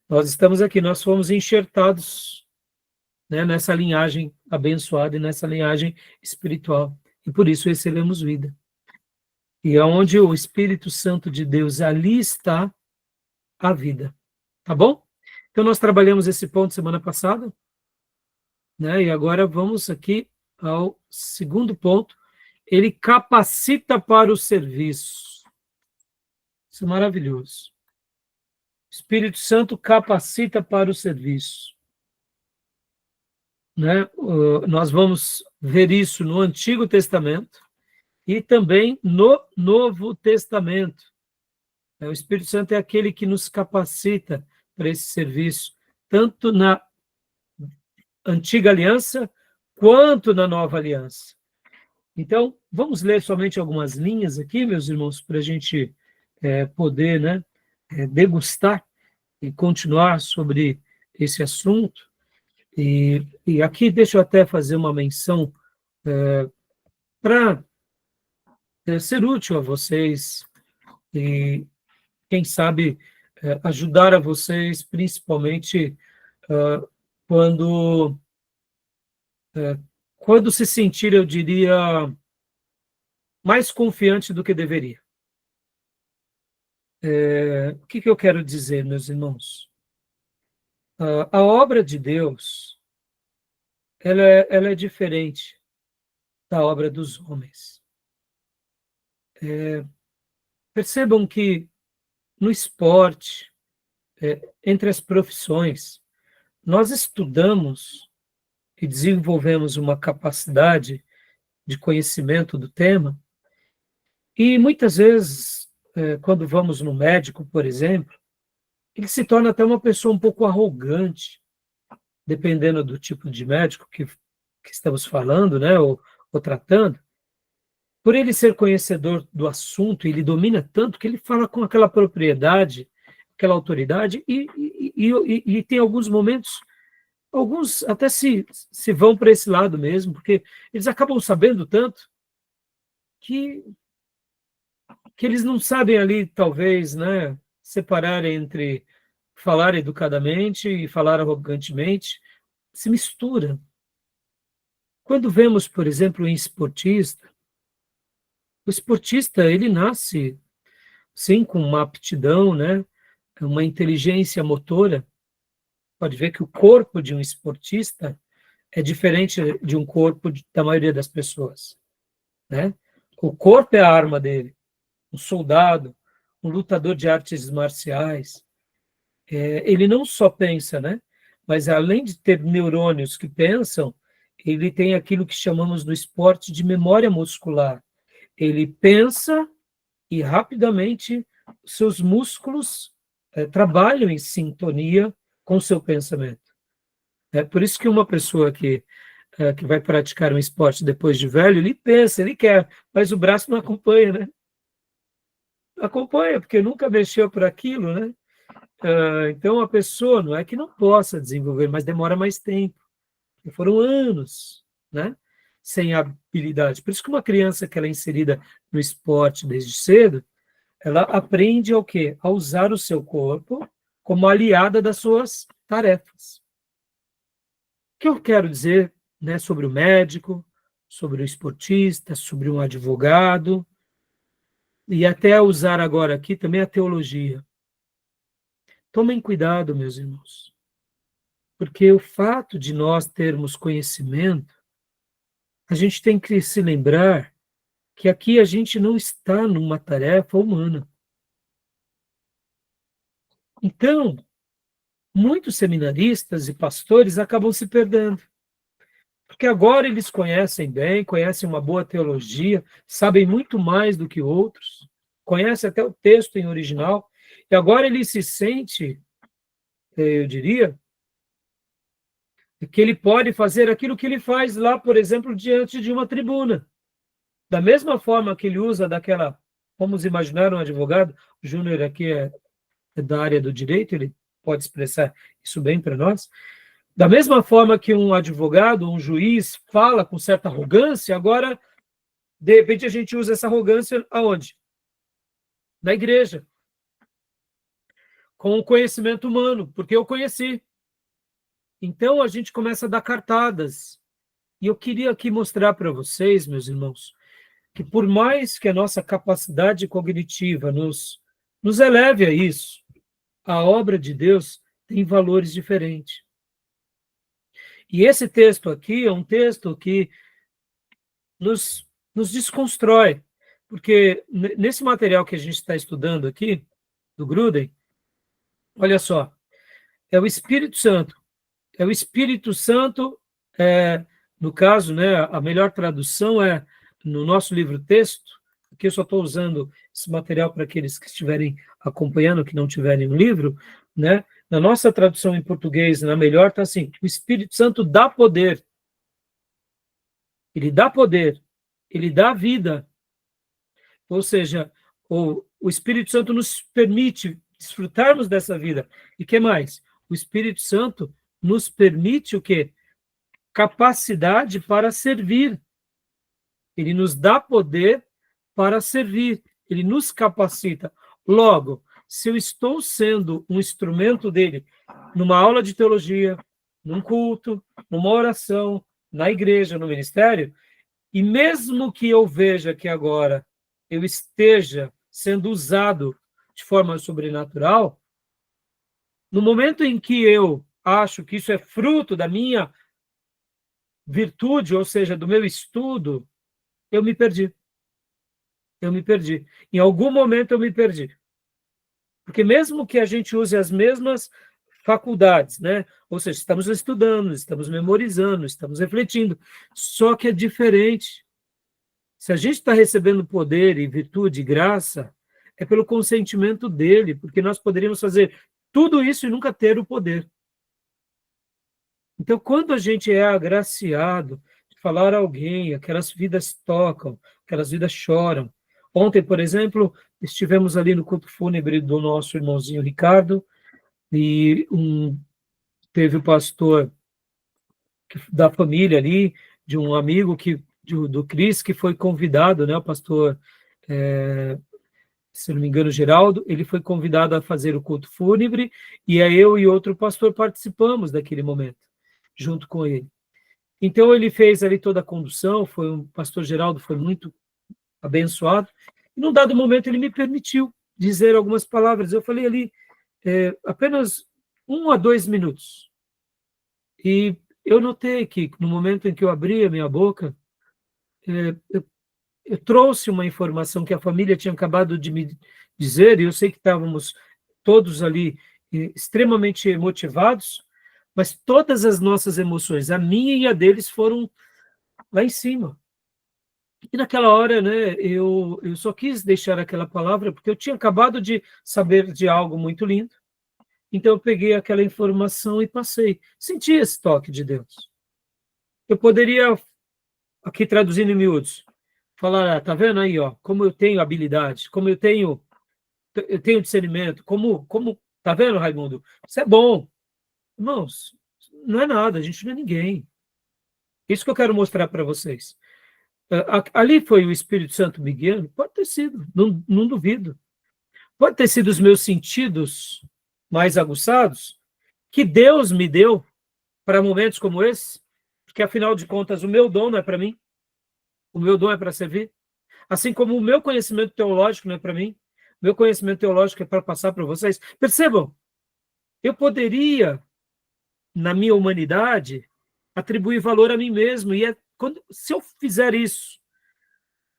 Speaker 1: Nós estamos aqui, nós fomos enxertados, né, nessa linhagem abençoada e nessa linhagem espiritual. E por isso recebemos vida. E onde o Espírito Santo de Deus, ali está a vida. Tá bom? Então nós trabalhamos esse ponto semana passada, né? E agora vamos aqui ao segundo ponto. Ele capacita para o serviço. Isso é maravilhoso. O Espírito Santo capacita para o serviço. Né? Nós vamos ver isso no Antigo Testamento e também no Novo Testamento. O Espírito Santo é aquele que nos capacita para esse serviço, tanto na Antiga Aliança quanto na Nova Aliança. Então, vamos ler somente algumas linhas aqui, meus irmãos, para a gente poder, né, degustar e continuar sobre esse assunto. E aqui deixa eu até fazer uma menção para ser útil a vocês e, quem sabe, ajudar a vocês, principalmente quando se sentir, eu diria, mais confiante do que deveria. O que eu quero dizer, meus irmãos? A obra de Deus, ela é diferente da obra dos homens. Percebam que no esporte, entre as profissões, nós estudamos e desenvolvemos uma capacidade de conhecimento do tema, e muitas vezes, quando vamos no médico, por exemplo, ele se torna até uma pessoa um pouco arrogante, dependendo do tipo de médico que estamos falando, né, ou tratando. Por ele ser conhecedor do assunto, ele domina tanto que ele fala com aquela propriedade, aquela autoridade, e tem alguns momentos, alguns até se vão para esse lado mesmo, porque eles acabam sabendo tanto que eles não sabem ali, talvez, né, separar entre falar educadamente e falar arrogantemente, se mistura. Quando vemos, por exemplo, um esportista, o esportista, ele nasce, sim, com uma aptidão, né? Uma inteligência motora. Pode ver que o corpo de um esportista é diferente de um corpo da maioria das pessoas, né? O corpo é a arma dele. Um soldado, um lutador de artes marciais, ele não só pensa, né? Mas além de ter neurônios que pensam, ele tem aquilo que chamamos no esporte de memória muscular. Ele pensa e rapidamente seus músculos trabalham em sintonia com o seu pensamento. É por isso que uma pessoa que vai praticar um esporte depois de velho, ele pensa, ele quer, mas o braço não acompanha, né? Acompanha, porque nunca mexeu por aquilo, né? Então, a pessoa não é que não possa desenvolver, mas demora mais tempo. E foram anos, né? Sem habilidade. Por isso que uma criança que ela é inserida no esporte desde cedo, ela aprende ao quê? A usar o seu corpo como aliada das suas tarefas. O que eu quero dizer, né, sobre o médico, sobre o esportista, sobre um advogado, e até usar agora aqui também a teologia. Tomem cuidado, meus irmãos, porque o fato de nós termos conhecimento, a gente tem que se lembrar que aqui a gente não está numa tarefa humana. Então, muitos seminaristas e pastores acabam se perdendo, porque agora eles conhecem bem, conhecem uma boa teologia, sabem muito mais do que outros, conhecem até o texto em original, e agora ele se sente, eu diria, que ele pode fazer aquilo que ele faz lá, por exemplo, diante de uma tribuna. Da mesma forma que ele usa daquela, vamos imaginar um advogado, o Júnior aqui é da área do direito, ele pode expressar isso bem para nós. Da mesma forma que um advogado, um juiz fala com certa arrogância, agora, de repente, a gente usa essa arrogância aonde? Na igreja. Com o conhecimento humano, porque eu conheci. Então, a gente começa a dar cartadas. E eu queria aqui mostrar para vocês, meus irmãos, que por mais que a nossa capacidade cognitiva nos eleve a isso, a obra de Deus tem valores diferentes. E esse texto aqui é um texto que nos desconstrói, porque nesse material que a gente está estudando aqui, do Gruden, olha só, é o Espírito Santo. É o Espírito Santo, no caso, né, a melhor tradução é no nosso livro-texto, aqui eu só estou usando esse material para aqueles que estiverem acompanhando, que não tiverem um livro, né? Na nossa tradução em português, na melhor, está assim, o Espírito Santo dá poder. Ele dá poder, ele dá vida. Ou seja, o Espírito Santo nos permite desfrutarmos dessa vida. E o que mais? O Espírito Santo nos permite o quê? Capacidade para servir. Ele nos dá poder para servir. Ele nos capacita. Logo, se eu estou sendo um instrumento dele numa aula de teologia, num culto, numa oração, na igreja, no ministério, e mesmo que eu veja que agora eu esteja sendo usado de forma sobrenatural, no momento em que eu acho que isso é fruto da minha virtude, ou seja, do meu estudo, eu me perdi. Eu me perdi. Em algum momento eu me perdi. Porque mesmo que a gente use as mesmas faculdades, né? Ou seja, estamos estudando, estamos memorizando, estamos refletindo, só que é diferente. Se a gente está recebendo poder e virtude e graça, é pelo consentimento dele, porque nós poderíamos fazer tudo isso e nunca ter o poder. Então, quando a gente é agraciado de falar a alguém, aquelas vidas tocam, aquelas vidas choram. Ontem, por exemplo, estivemos ali no culto fúnebre do nosso irmãozinho Ricardo, e teve o pastor da família ali, de um amigo do Cris, que foi convidado, né, o pastor, se não me engano, Geraldo, ele foi convidado a fazer o culto fúnebre, e aí eu e outro pastor participamos daquele momento, junto com ele. Então ele fez ali toda a condução, o pastor Geraldo foi muito abençoado, e num dado momento ele me permitiu dizer algumas palavras. Eu falei ali apenas 1 a 2 minutos. E eu notei que no momento em que eu abri a minha boca, eu trouxe uma informação que a família tinha acabado de me dizer, e eu sei que estávamos todos ali extremamente motivados, mas todas as nossas emoções, a minha e a deles, foram lá em cima. E naquela hora, né, eu só quis deixar aquela palavra, porque eu tinha acabado de saber de algo muito lindo, então eu peguei aquela informação e passei. Senti esse toque de Deus. Eu poderia, aqui traduzindo em miúdos, falar, tá vendo aí, ó, como eu tenho habilidade, como eu tenho discernimento, tá vendo, Raimundo? Isso é bom. Irmãos, não é nada, a gente não é ninguém. Isso que eu quero mostrar para vocês. Ali foi o Espírito Santo me guiando? Pode ter sido, não duvido. Pode ter sido os meus sentidos mais aguçados, que Deus me deu para momentos como esse, porque afinal de contas o meu dom não é para mim, o meu dom é para servir. Assim como o meu conhecimento teológico não é para mim, o meu conhecimento teológico é para passar para vocês. Percebam, eu poderia, na minha humanidade, atribuir valor a mim mesmo, e se eu fizer isso,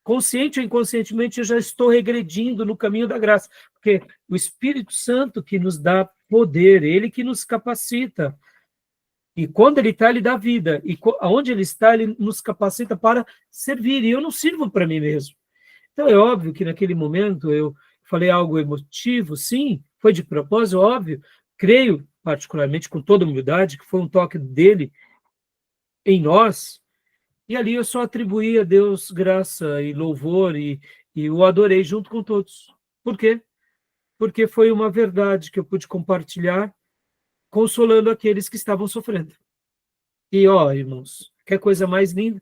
Speaker 1: consciente ou inconscientemente, eu já estou regredindo no caminho da graça, porque o Espírito Santo que nos dá poder, ele que nos capacita, e quando ele está, ele dá vida, e aonde ele está, ele nos capacita para servir, e eu não sirvo para mim mesmo. Então é óbvio que naquele momento eu falei algo emotivo, sim, foi de propósito, óbvio, creio, particularmente com toda humildade, que foi um toque dele em nós, e ali eu só atribuí a Deus graça e louvor e o adorei junto com todos. Por quê? Porque foi uma verdade que eu pude compartilhar, consolando aqueles que estavam sofrendo. E, ó, irmãos, quer coisa mais linda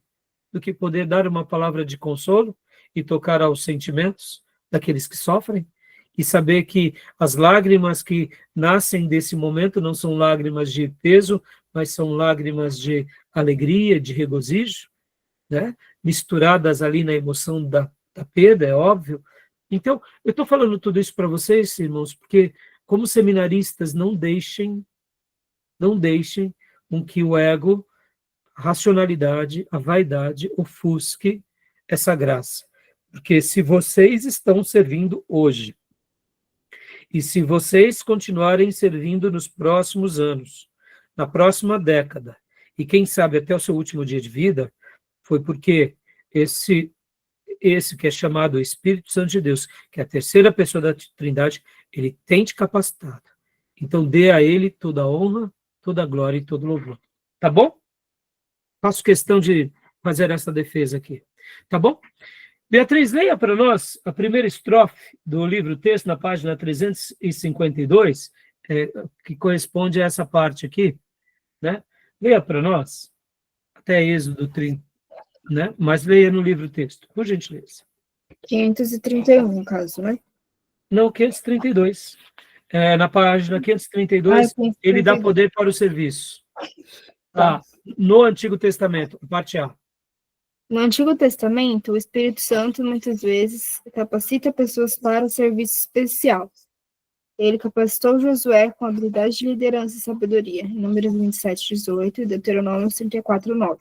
Speaker 1: do que poder dar uma palavra de consolo e tocar aos sentimentos daqueles que sofrem? E saber que as lágrimas que nascem desse momento não são lágrimas de peso, mas são lágrimas de alegria, de regozijo, né? Misturadas ali na emoção da perda, é óbvio. Então, eu estou falando tudo isso para vocês, irmãos, porque como seminaristas, não deixem com que o ego, a racionalidade, a vaidade ofusque essa graça. Porque se vocês estão servindo hoje, e se vocês continuarem servindo nos próximos anos, na próxima década, e quem sabe até o seu último dia de vida, foi porque esse que é chamado Espírito Santo de Deus, que é a terceira pessoa da Trindade, ele tem te capacitado. Então dê a ele toda a honra, toda a glória e todo o louvor. Tá bom? Faço questão de fazer essa defesa aqui. Tá bom? Beatriz, leia para nós a primeira estrofe do livro-texto, na página 352, que corresponde a essa parte aqui, né? Leia para nós, até Êxodo 30, né? Mas leia no livro-texto, por gentileza.
Speaker 2: 531, no caso, né?
Speaker 1: Não, 532. Na página 532, ele dá poder para o serviço.
Speaker 2: Tá.
Speaker 1: No Antigo Testamento, parte A.
Speaker 2: No Antigo Testamento, o Espírito Santo muitas vezes capacita pessoas para o serviço especial. Ele capacitou Josué com habilidade de liderança e sabedoria, em Números 27:18 e Deuteronômio 34:9.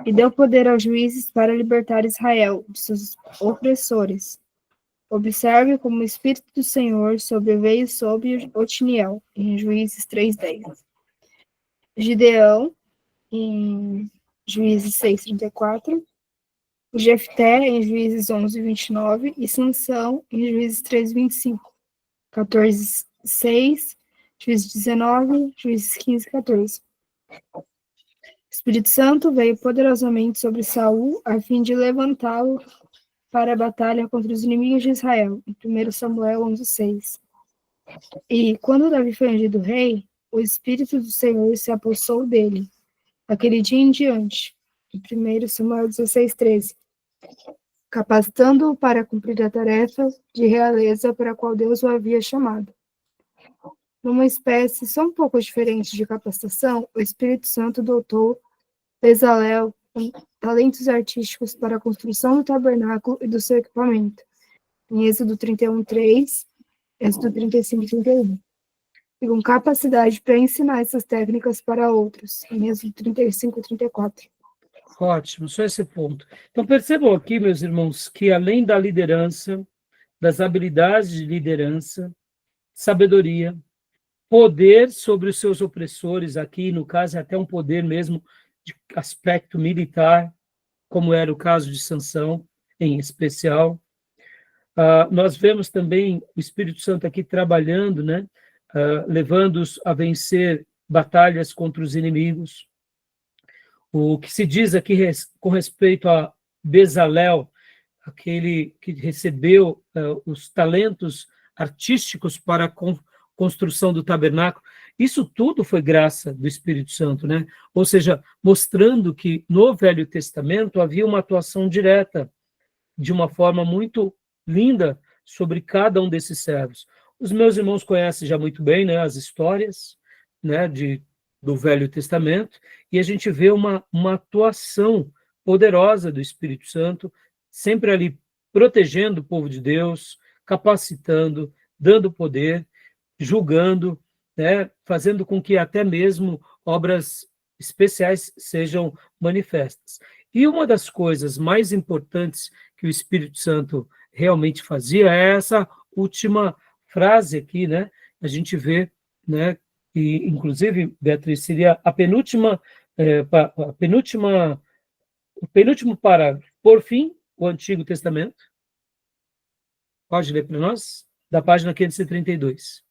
Speaker 2: E deu poder aos juízes para libertar Israel de seus opressores. Observe como o Espírito do Senhor sobreveio sobre Otiniel, em Juízes 3:10. Gideão, em Juízes 6:34, Jefté, em Juízes 11:29, e Sansão, em Juízes 3:25, 14:6, Juízes 19, Juízes 15:14. O Espírito Santo veio poderosamente sobre Saul, a fim de levantá-lo para a batalha contra os inimigos de Israel, em 1 Samuel 11:6. E, quando Davi foi ungido rei, o Espírito do Senhor se apossou dele, aquele dia em diante, em 1 Samuel 16:13, capacitando-o para cumprir a tarefa de realeza para a qual Deus o havia chamado. Numa espécie só um pouco diferente de capacitação, o Espírito Santo dotou Bezalel com talentos artísticos para a construção do tabernáculo e do seu equipamento. Em Êxodo 31:3, Êxodo 35:31. E com capacidade para ensinar essas técnicas para outros. Em Êxodo 35:34.
Speaker 1: Ótimo, só esse ponto. Então, percebam aqui, meus irmãos, que além da liderança, das habilidades de liderança, sabedoria, poder sobre os seus opressores, aqui, no caso, é até um poder mesmo de aspecto militar, como era o caso de Sansão, em especial. Nós vemos também o Espírito Santo aqui trabalhando, né? Levando-os a vencer batalhas contra os inimigos. O que se diz aqui com respeito a Bezalel, aquele que recebeu os talentos artísticos para a construção do tabernáculo, isso tudo foi graça do Espírito Santo, né? Ou seja, mostrando que no Velho Testamento havia uma atuação direta, de uma forma muito linda, sobre cada um desses servos. Os meus irmãos conhecem já muito bem, né, as histórias, né, do Velho Testamento, e a gente vê uma atuação poderosa do Espírito Santo, sempre ali protegendo o povo de Deus, capacitando, dando poder, julgando, né, fazendo com que até mesmo obras especiais sejam manifestas. E uma das coisas mais importantes que o Espírito Santo realmente fazia é essa última frase aqui, né? A gente vê, né? E inclusive, Beatriz, seria o penúltimo parágrafo. Por fim, o Antigo Testamento. Pode ler para nós? Da página 532.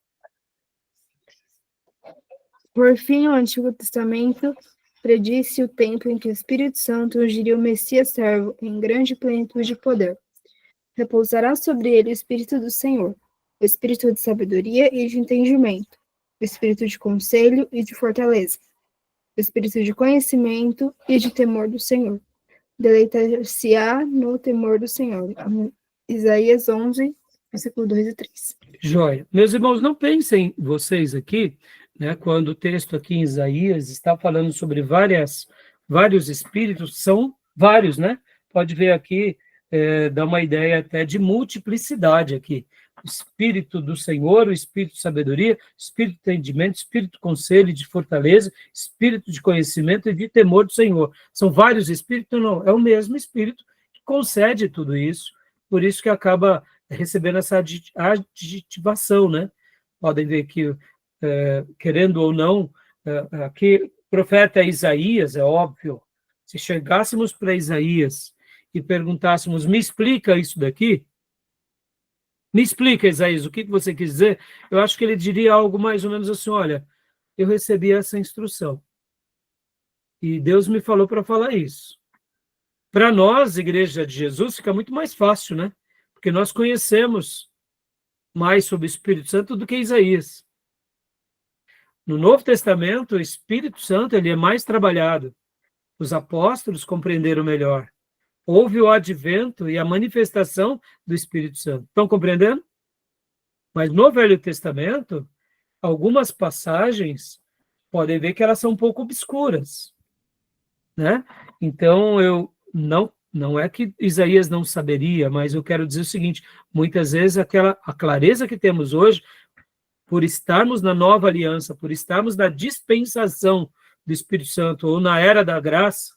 Speaker 2: Por fim, o Antigo Testamento predisse o tempo em que o Espírito Santo ungiria o Messias servo em grande plenitude de poder. Repousará sobre ele o Espírito do Senhor, o Espírito de sabedoria e de entendimento, o Espírito de conselho e de fortaleza, o Espírito de conhecimento e de temor do Senhor. Deleitar-se-á no temor do Senhor. Isaías 11, versículo 2 e 3.
Speaker 1: Joia. Meus irmãos, não pensem vocês aqui, né, quando o texto aqui em Isaías está falando sobre vários espíritos, são vários, né? Pode ver aqui, dá uma ideia até de multiplicidade aqui. O Espírito do Senhor, o Espírito de sabedoria, o Espírito de entendimento, o Espírito de conselho e de fortaleza, Espírito de conhecimento e de temor do Senhor. São vários espíritos? Não, é o mesmo Espírito que concede tudo isso, por isso que acaba recebendo essa adjetivação, né? Podem ver que, querendo ou não, aqui, profeta Isaías, é óbvio, se chegássemos para Isaías e perguntássemos, me explica isso daqui, me explica, Isaías, o que você quis dizer, eu acho que ele diria algo mais ou menos assim, olha, eu recebi essa instrução, e Deus me falou para falar isso. Para nós, Igreja de Jesus, fica muito mais fácil, né? Porque nós conhecemos mais sobre o Espírito Santo do que Isaías. No Novo Testamento, o Espírito Santo ele é mais trabalhado. Os apóstolos compreenderam melhor. Houve o advento e a manifestação do Espírito Santo. Estão compreendendo? Mas no Velho Testamento, algumas passagens podem ver que elas são um pouco obscuras, né? Então, eu não é que Isaías não saberia, mas eu quero dizer o seguinte, muitas vezes a clareza que temos hoje, por estarmos na nova aliança, por estarmos na dispensação do Espírito Santo, ou na era da graça,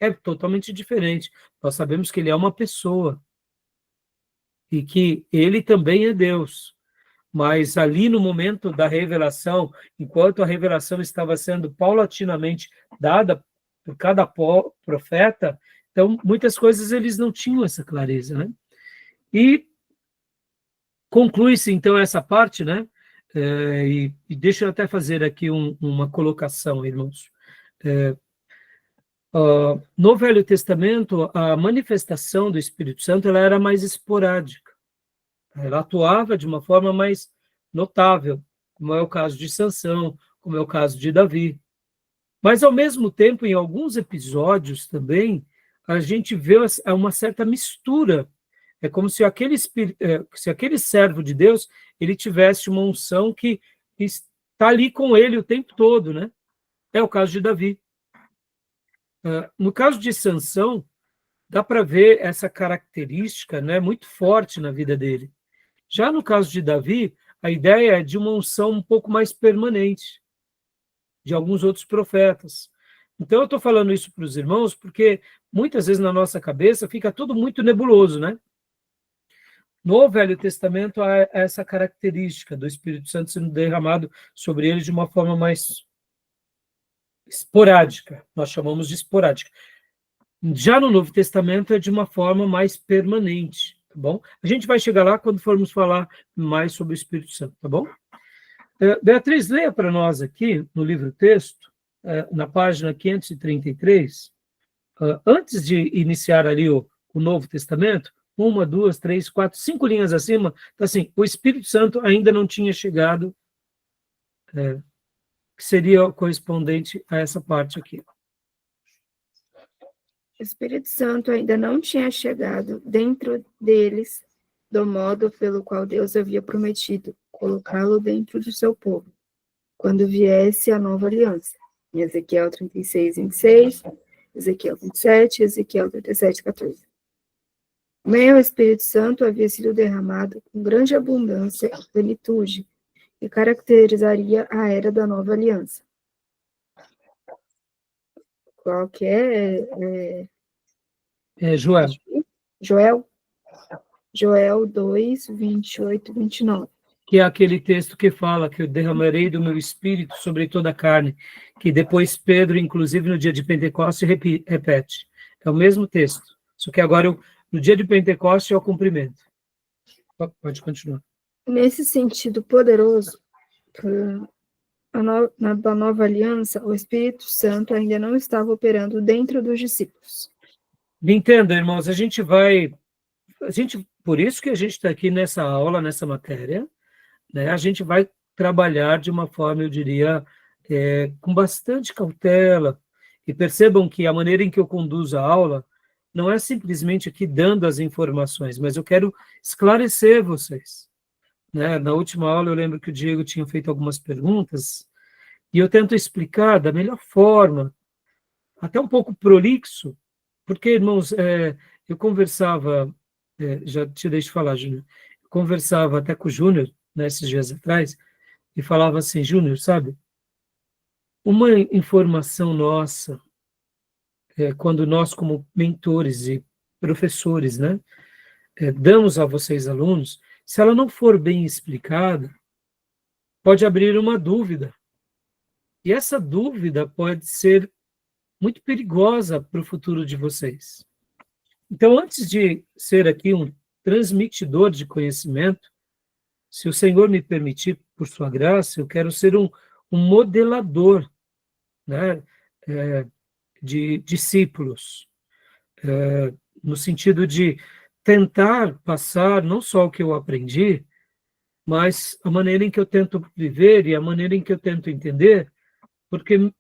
Speaker 1: é totalmente diferente. Nós sabemos que ele é uma pessoa, e que ele também é Deus. Mas ali no momento da revelação, enquanto a revelação estava sendo paulatinamente dada por cada profeta, então muitas coisas eles não tinham essa clareza, né? E conclui-se então essa parte, né? E deixa eu até fazer aqui uma colocação, irmãos. No Velho Testamento, a manifestação do Espírito Santo ela era mais esporádica. Ela atuava de uma forma mais notável, como é o caso de Sansão, como é o caso de Davi. Mas, ao mesmo tempo, em alguns episódios também, a gente vê uma certa mistura. É como se aquele servo de Deus ele tivesse uma unção que está ali com ele o tempo todo, né? É o caso de Davi. No caso de Sansão, dá para ver essa característica, né, muito forte na vida dele. Já no caso de Davi, a ideia é de uma unção um pouco mais permanente, de alguns outros profetas. Então, eu estou falando isso para os irmãos, porque muitas vezes na nossa cabeça fica tudo muito nebuloso, né? No Velho Testamento há essa característica do Espírito Santo sendo derramado sobre ele de uma forma mais esporádica, nós chamamos de esporádica. Já no Novo Testamento é de uma forma mais permanente, tá bom? A gente vai chegar lá quando formos falar mais sobre o Espírito Santo, tá bom? Beatriz, leia para nós aqui, no livro-texto, na página 533, antes de iniciar ali o Novo Testamento, 1, 2, 3, 4, 5 linhas acima, tá assim, o Espírito Santo ainda não tinha chegado, que seria correspondente a essa parte aqui.
Speaker 2: O Espírito Santo ainda não tinha chegado dentro deles do modo pelo qual Deus havia prometido colocá-lo dentro do seu povo, quando viesse a nova aliança. Em Ezequiel 36, 26, Ezequiel 27, Ezequiel 37, 14. Também o Espírito Santo havia sido derramado com grande abundância e plenitude, e caracterizaria a era da nova aliança. Qual que é?
Speaker 1: Joel.
Speaker 2: Joel 2, 28, 29.
Speaker 1: Que é aquele texto que fala que eu derramarei do meu espírito sobre toda a carne, que depois Pedro, inclusive no dia de Pentecostes, repete. É o mesmo texto, só que agora no dia de Pentecostes é o cumprimento. Pode continuar.
Speaker 2: Nesse sentido poderoso, da nova aliança, o Espírito Santo ainda não estava operando dentro dos discípulos.
Speaker 1: Entenda, irmãos, por isso que a gente está aqui nessa aula, nessa matéria, né? A gente vai trabalhar de uma forma, eu diria, com bastante cautela, e percebam que a maneira em que eu conduzo a aula não é simplesmente aqui dando as informações, mas eu quero esclarecer vocês, né? Na última aula eu lembro que o Diego tinha feito algumas perguntas, e eu tento explicar da melhor forma, até um pouco prolixo, porque, irmãos, eu conversava, já te deixo falar, Júnior, eu conversava até com o Júnior, né, esses dias atrás, e falava assim, Júnior, sabe, uma informação nossa, quando nós, como mentores e professores, né, damos a vocês, alunos, se ela não for bem explicada, pode abrir uma dúvida. E essa dúvida pode ser muito perigosa para o futuro de vocês. Então, antes de ser aqui um transmitidor de conhecimento, se o Senhor me permitir, por sua graça, eu quero ser um modelador, né, de discípulos, no sentido de tentar passar não só o que eu aprendi, mas a maneira em que eu tento viver e a maneira em que eu tento entender, porque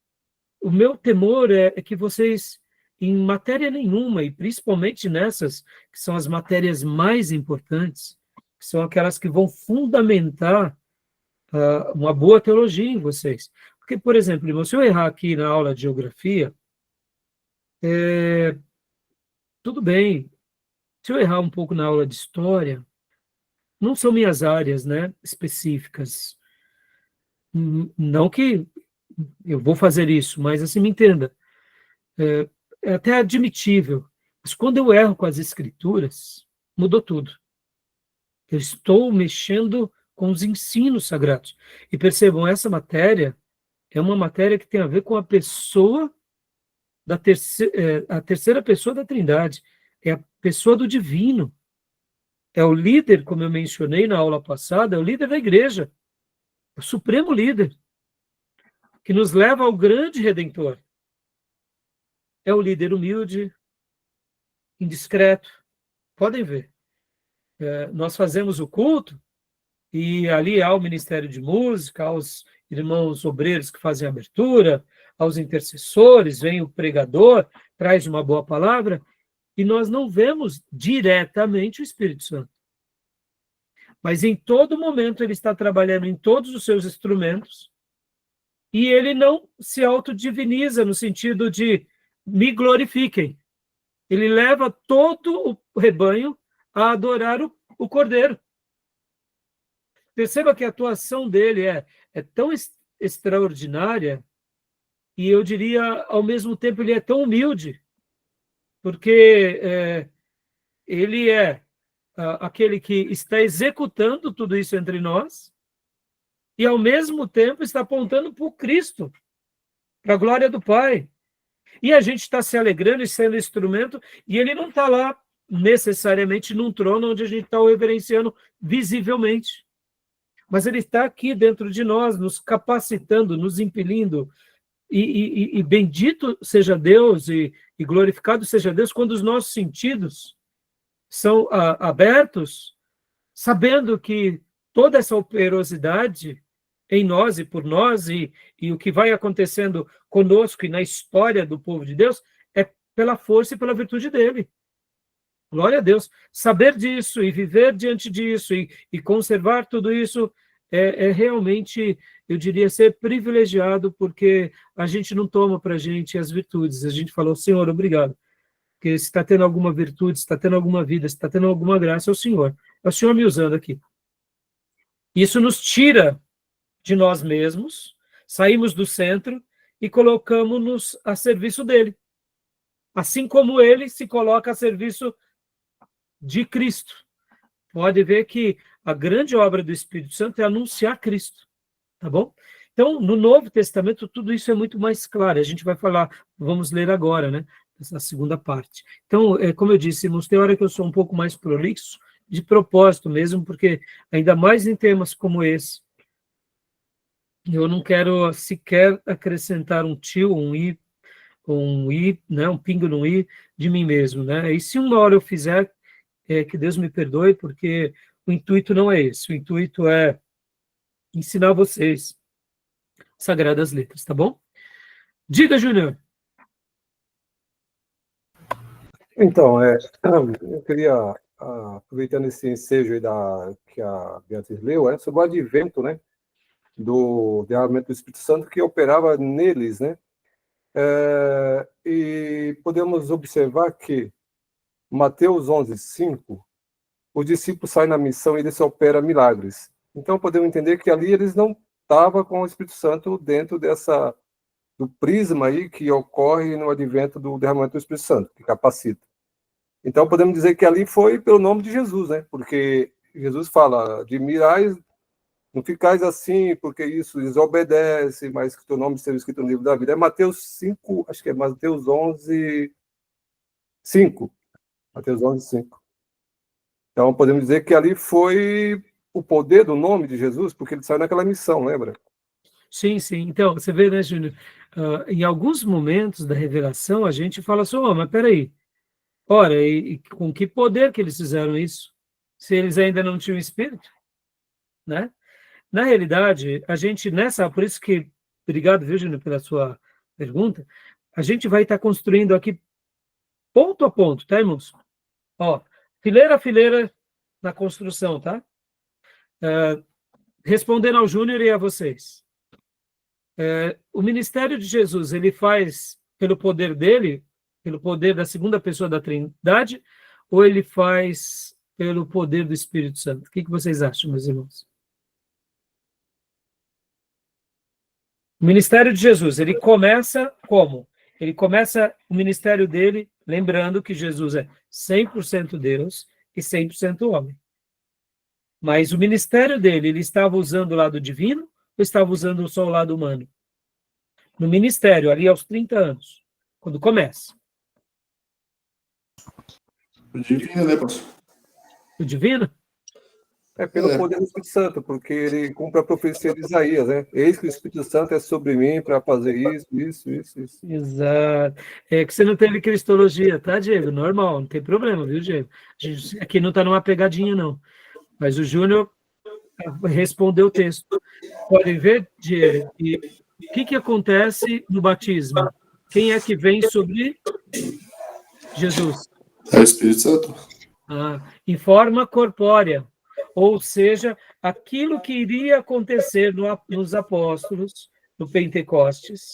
Speaker 1: o meu temor é que vocês, em matéria nenhuma, e principalmente nessas, que são as matérias mais importantes, que são aquelas que vão fundamentar uma boa teologia em vocês. Porque, por exemplo, irmão, se eu errar aqui na aula de geografia, tudo bem. Se eu errar um pouco na aula de história, não são minhas áreas, né, específicas. Não que eu vou fazer isso, mas assim, me entenda. É até admitível. Mas quando eu erro com as escrituras, mudou tudo. Eu estou mexendo com os ensinos sagrados. E percebam, essa matéria é uma matéria que tem a ver com a pessoa a terceira pessoa da Trindade. É a pessoa do divino. É o líder, como eu mencionei na aula passada, é o líder da igreja. É o supremo líder, que nos leva ao grande Redentor. É o líder humilde, indiscreto. Podem ver. Nós fazemos o culto e ali há o Ministério de Música, aos irmãos obreiros que fazem a abertura, aos intercessores, vem o pregador, traz uma boa palavra, e nós não vemos diretamente o Espírito Santo. Mas em todo momento ele está trabalhando em todos os seus instrumentos e ele não se autodiviniza no sentido de me glorifiquem. Ele leva todo o rebanho a adorar o Cordeiro. Perceba que a atuação dele é tão extraordinária e eu diria, ao mesmo tempo, ele é tão humilde, porque ele é aquele que está executando tudo isso entre nós e, ao mesmo tempo, está apontando para o Cristo, para a glória do Pai. E a gente está se alegrando e sendo instrumento, e ele não está lá necessariamente num trono onde a gente está o reverenciando visivelmente. Mas ele está aqui dentro de nós, nos capacitando, nos impelindo. E bendito seja Deus e glorificado seja Deus quando os nossos sentidos são abertos, sabendo que toda essa operosidade em nós e por nós, e o que vai acontecendo conosco e na história do povo de Deus, é pela força e pela virtude dele. Glória a Deus. Saber disso e viver diante disso e conservar tudo isso é realmente, eu diria, ser privilegiado, porque a gente não toma para a gente as virtudes. A gente falou, Senhor, obrigado. Porque se está tendo alguma virtude, se está tendo alguma vida, se está tendo alguma graça, é o Senhor. É o Senhor me usando aqui. Isso nos tira de nós mesmos, saímos do centro e colocamos-nos a serviço dele. Assim como ele se coloca a serviço de Cristo. Pode ver que a grande obra do Espírito Santo é anunciar Cristo, tá bom? Então, no Novo Testamento, tudo isso é muito mais claro. A gente vai falar, vamos ler agora, né? Essa segunda parte. Então, como eu disse, irmãos, tem hora que eu sou um pouco mais prolixo, de propósito mesmo, porque ainda mais em temas como esse, eu não quero sequer acrescentar um tio, um i, né? Um pingo no i de mim mesmo, né? E se uma hora eu fizer, que Deus me perdoe, porque o intuito não é esse. O intuito é ensinar vocês Sagradas Letras, tá bom? Diga, Júnior.
Speaker 6: Então, eu queria, aproveitando esse ensejo aí que a Beatriz leu, sobre o advento, né, do derramamento do Espírito Santo que operava neles, né? E podemos observar que Mateus 11:5, os discípulos saem na missão e eles operam milagres. Então, podemos entender que ali eles não estavam com o Espírito Santo dentro do prisma aí que ocorre no advento do derramamento do Espírito Santo, que capacita. Então, podemos dizer que ali foi pelo nome de Jesus, né? Porque Jesus fala, admirais, não ficais assim, porque isso desobedece, mas que teu nome seja escrito no livro da vida. É Mateus 5, acho que é Mateus 11:5. Mateus 11:5. Então, podemos dizer que ali foi o poder do nome de Jesus, porque ele saiu naquela missão, lembra?
Speaker 1: Sim, sim. Então, você vê, né, Júnior? Em alguns momentos da revelação, a gente fala assim, mas peraí, ora, e com que poder que eles fizeram isso? Se eles ainda não tinham Espírito, né? Na realidade, a gente por isso que, obrigado, viu, Júnior, pela sua pergunta, a gente vai estar construindo aqui ponto a ponto, tá, irmãos? Fileira a fileira na construção, tá? Respondendo ao Júnior e a vocês. O ministério de Jesus, ele faz pelo poder dele, pelo poder da segunda pessoa da Trindade, ou ele faz pelo poder do Espírito Santo? O que vocês acham, meus irmãos? O ministério de Jesus, ele começa como? Ele começa o ministério dele, lembrando que Jesus é 100% Deus e 100% homem. Mas o ministério dele, ele estava usando o lado divino ou estava usando só o lado humano? No ministério, ali aos 30 anos, quando começa.
Speaker 3: O divino, né, pastor?
Speaker 1: O divino?
Speaker 6: Pelo poder do Espírito Santo, porque ele cumpre a profecia de Isaías, né? Eis que o Espírito Santo é sobre mim para fazer isso.
Speaker 1: Exato. É que você não teve cristologia, tá, Diego? Normal, não tem problema, viu, Diego? A gente aqui não está numa pegadinha, não. Mas o Júnior respondeu o texto. Podem ver, Diego, e o que acontece no batismo? Quem é que vem sobre Jesus?
Speaker 3: É o Espírito Santo.
Speaker 1: Em forma corpórea. Ou seja, aquilo que iria acontecer nos apóstolos, no Pentecostes,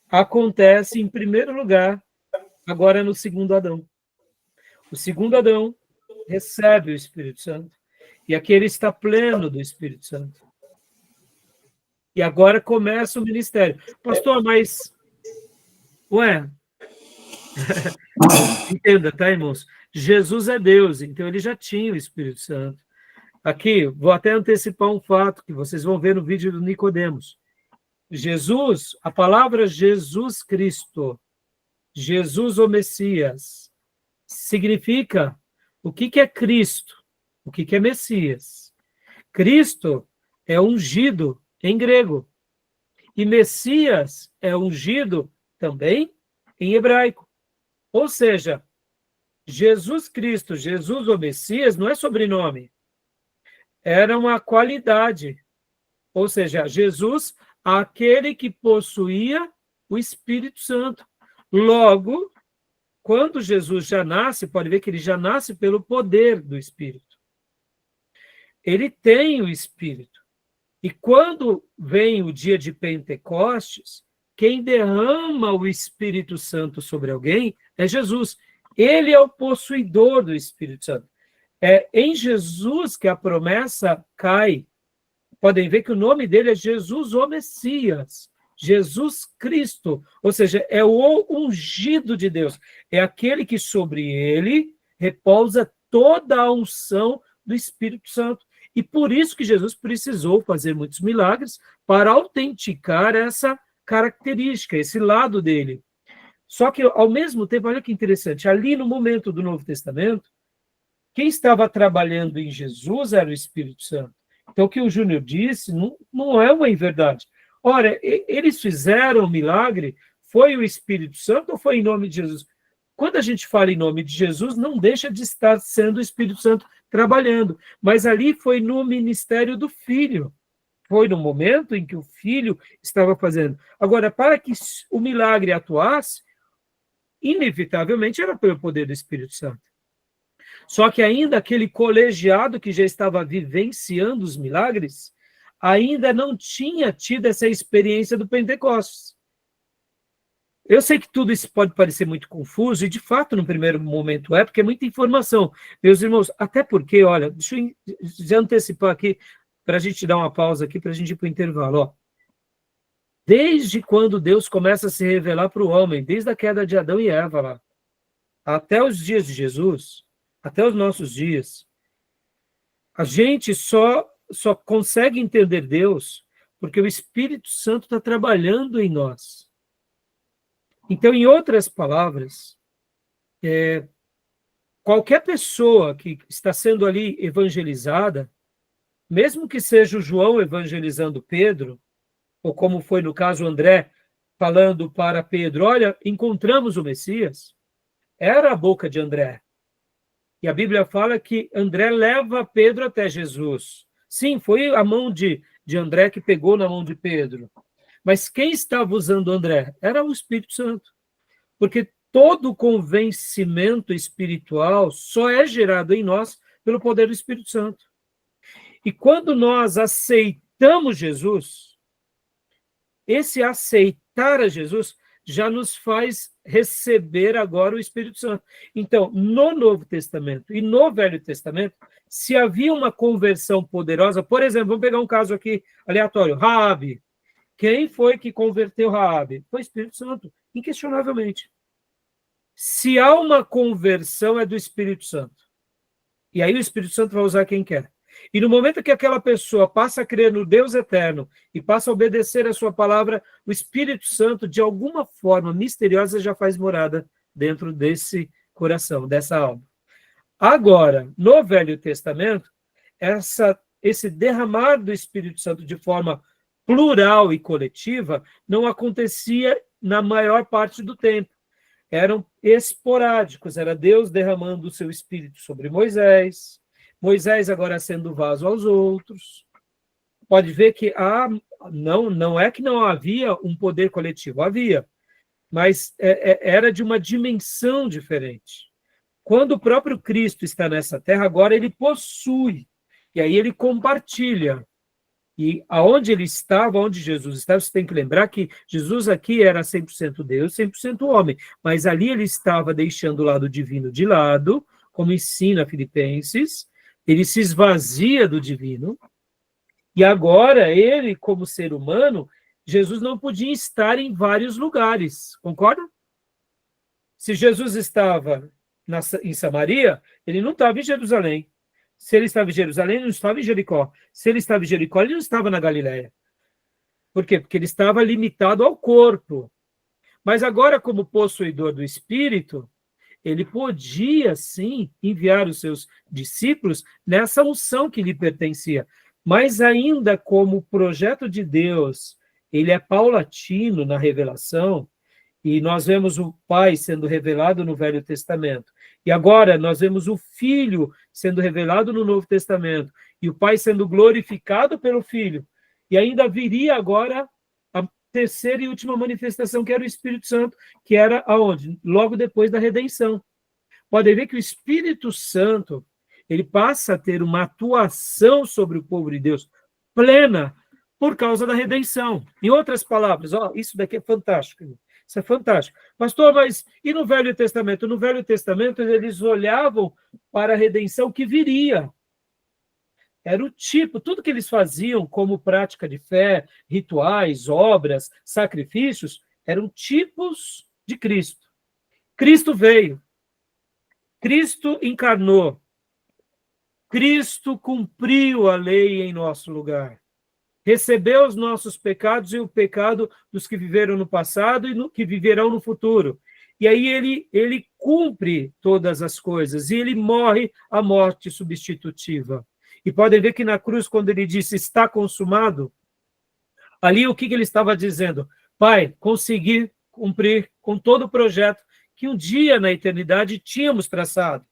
Speaker 1: acontece em primeiro lugar, agora no segundo Adão. O segundo Adão recebe o Espírito Santo, e aqui ele está pleno do Espírito Santo. E agora começa o ministério. Pastor, mas... Ué... Entenda, tá, irmãos? Jesus é Deus, então ele já tinha o Espírito Santo. Aqui, vou até antecipar um fato que vocês vão ver no vídeo do Nicodemos. Jesus, a palavra Jesus Cristo, Jesus o Messias, significa o que é Cristo, o que é Messias. Cristo é ungido em grego, e Messias é ungido também em hebraico. Ou seja, Jesus Cristo, Jesus o Messias, não é sobrenome, era uma qualidade. Ou seja, Jesus, aquele que possuía o Espírito Santo. Logo, quando Jesus já nasce, pode ver que ele já nasce pelo poder do Espírito. Ele tem o Espírito. E quando vem o dia de Pentecostes, quem derrama o Espírito Santo sobre alguém é Jesus. Ele é o possuidor do Espírito Santo. É em Jesus que a promessa cai. Podem ver que o nome dele é Jesus o Messias, Jesus Cristo, ou seja, é o ungido de Deus, é aquele que sobre ele repousa toda a unção do Espírito Santo. E por isso que Jesus precisou fazer muitos milagres para autenticar essa característica, esse lado dele. Só que, ao mesmo tempo, olha que interessante, ali no momento do Novo Testamento, quem estava trabalhando em Jesus era o Espírito Santo. Então, o que o Júnior disse não é uma inverdade. Ora, eles fizeram o milagre, foi o Espírito Santo ou foi em nome de Jesus? Quando a gente fala em nome de Jesus, não deixa de estar sendo o Espírito Santo trabalhando. Mas ali foi no ministério do Filho. Foi no momento em que o Filho estava fazendo. Agora, para que o milagre atuasse, inevitavelmente era pelo poder do Espírito Santo. Só que ainda aquele colegiado que já estava vivenciando os milagres, ainda não tinha tido essa experiência do Pentecostes. Eu sei que tudo isso pode parecer muito confuso, e de fato, no primeiro momento porque é muita informação. Meus irmãos, até porque, olha, deixa eu já antecipar aqui, para a gente dar uma pausa aqui, para a gente ir para o intervalo. Ó. Desde quando Deus começa a se revelar para o homem, desde a queda de Adão e Eva, lá, até os dias de Jesus, até os nossos dias, a gente só consegue entender Deus porque o Espírito Santo está trabalhando em nós. Então, em outras palavras, qualquer pessoa que está sendo ali evangelizada, mesmo que seja o João evangelizando Pedro, ou como foi no caso André, falando para Pedro, olha, encontramos o Messias, era a boca de André. E a Bíblia fala que André leva Pedro até Jesus. Sim, foi a mão de André que pegou na mão de Pedro. Mas quem estava usando André? Era o Espírito Santo. Porque todo convencimento espiritual só é gerado em nós pelo poder do Espírito Santo. E quando nós aceitamos Jesus, esse aceitar a Jesus já nos faz receber agora o Espírito Santo. Então, no Novo Testamento e no Velho Testamento, se havia uma conversão poderosa, por exemplo, vamos pegar um caso aqui aleatório, Raabe. Quem foi que converteu Raabe? Foi o Espírito Santo, inquestionavelmente. Se há uma conversão, é do Espírito Santo. E aí o Espírito Santo vai usar quem quer. E no momento que aquela pessoa passa a crer no Deus eterno e passa a obedecer a sua palavra, o Espírito Santo, de alguma forma misteriosa, já faz morada dentro desse coração, dessa alma. Agora, no Velho Testamento, esse derramar do Espírito Santo de forma plural e coletiva não acontecia na maior parte do tempo. Eram esporádicos, era Deus derramando o seu Espírito sobre Moisés, Moisés agora sendo vaso aos outros. Pode ver que não é que não havia um poder coletivo, havia, mas era de uma dimensão diferente. Quando o próprio Cristo está nessa terra, agora ele possui. E aí ele compartilha. E aonde ele estava, onde Jesus estava, você tem que lembrar que Jesus aqui era 100% Deus, 100% homem, mas ali ele estava deixando o lado divino de lado, como ensina Filipenses, ele se esvazia do divino, e agora ele, como ser humano, Jesus não podia estar em vários lugares, concorda? Se Jesus estava em Samaria, ele não estava em Jerusalém. Se ele estava em Jerusalém, ele não estava em Jericó. Se ele estava em Jericó, ele não estava na Galiléia. Por quê? Porque ele estava limitado ao corpo. Mas agora, como possuidor do Espírito, ele podia, sim, enviar os seus discípulos nessa unção que lhe pertencia. Mas ainda como projeto de Deus, ele é paulatino na revelação, e nós vemos o Pai sendo revelado no Velho Testamento. E agora nós vemos o Filho sendo revelado no Novo Testamento. E o Pai sendo glorificado pelo Filho. E ainda viria agora a terceira e última manifestação, que era o Espírito Santo, que era aonde? Logo depois da redenção. Podem ver que o Espírito Santo, ele passa a ter uma atuação sobre o povo de Deus plena por causa da redenção. Em outras palavras, isso daqui é fantástico. Isso é fantástico. Pastor, mas e no Velho Testamento? No Velho Testamento, eles olhavam para a redenção que viria. Era o tipo, tudo que eles faziam como prática de fé, rituais, obras, sacrifícios, eram tipos de Cristo. Cristo veio. Cristo encarnou. Cristo cumpriu a lei em nosso lugar. Recebeu os nossos pecados e o pecado dos que viveram no passado e que viverão no futuro. E aí ele cumpre todas as coisas e ele morre a morte substitutiva. E podem ver que na cruz, quando ele disse está consumado, ali o que ele estava dizendo? Pai, consegui cumprir com todo o projeto que um dia na eternidade tínhamos traçado.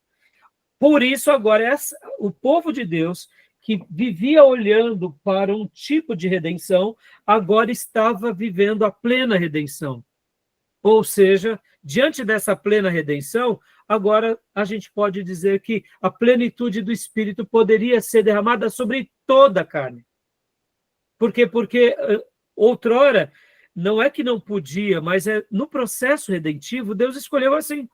Speaker 1: Por isso, agora, o povo de Deus, que vivia olhando para um tipo de redenção, agora estava vivendo a plena redenção. Ou seja, diante dessa plena redenção, agora a gente pode dizer que a plenitude do Espírito poderia ser derramada sobre toda a carne. Por quê? Porque outrora, não é que não podia, mas no processo redentivo, Deus escolheu assim.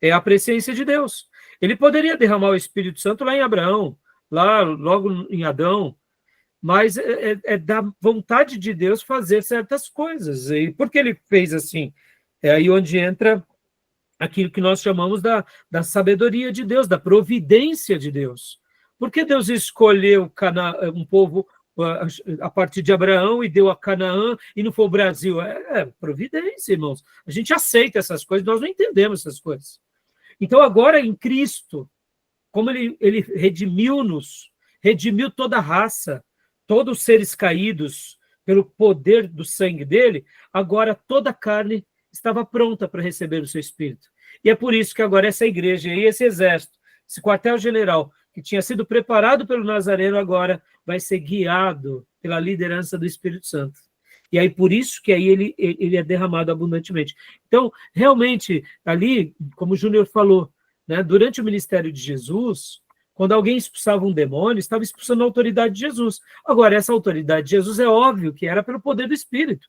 Speaker 1: É a presciência de Deus. Ele poderia derramar o Espírito Santo lá em Abraão, lá logo em Adão, mas é da vontade de Deus fazer certas coisas. E por que ele fez assim? É aí onde entra aquilo que nós chamamos da sabedoria de Deus, da providência de Deus. Por que Deus escolheu um povo a partir de Abraão e deu a Canaã e não foi o Brasil? É providência, irmãos. A gente aceita essas coisas, nós não entendemos essas coisas. Então, agora em Cristo, como ele redimiu-nos, redimiu toda a raça, todos os seres caídos pelo poder do sangue dele, agora toda a carne estava pronta para receber o seu Espírito. E é por isso que agora essa igreja e esse exército, esse quartel-general, que tinha sido preparado pelo Nazareno, agora vai ser guiado pela liderança do Espírito Santo. E aí, por isso que aí ele é derramado abundantemente. Então, realmente, ali, como o Júnior falou, né, durante o ministério de Jesus, quando alguém expulsava um demônio, estava expulsando a autoridade de Jesus. Agora, essa autoridade de Jesus é óbvio que era pelo poder do Espírito,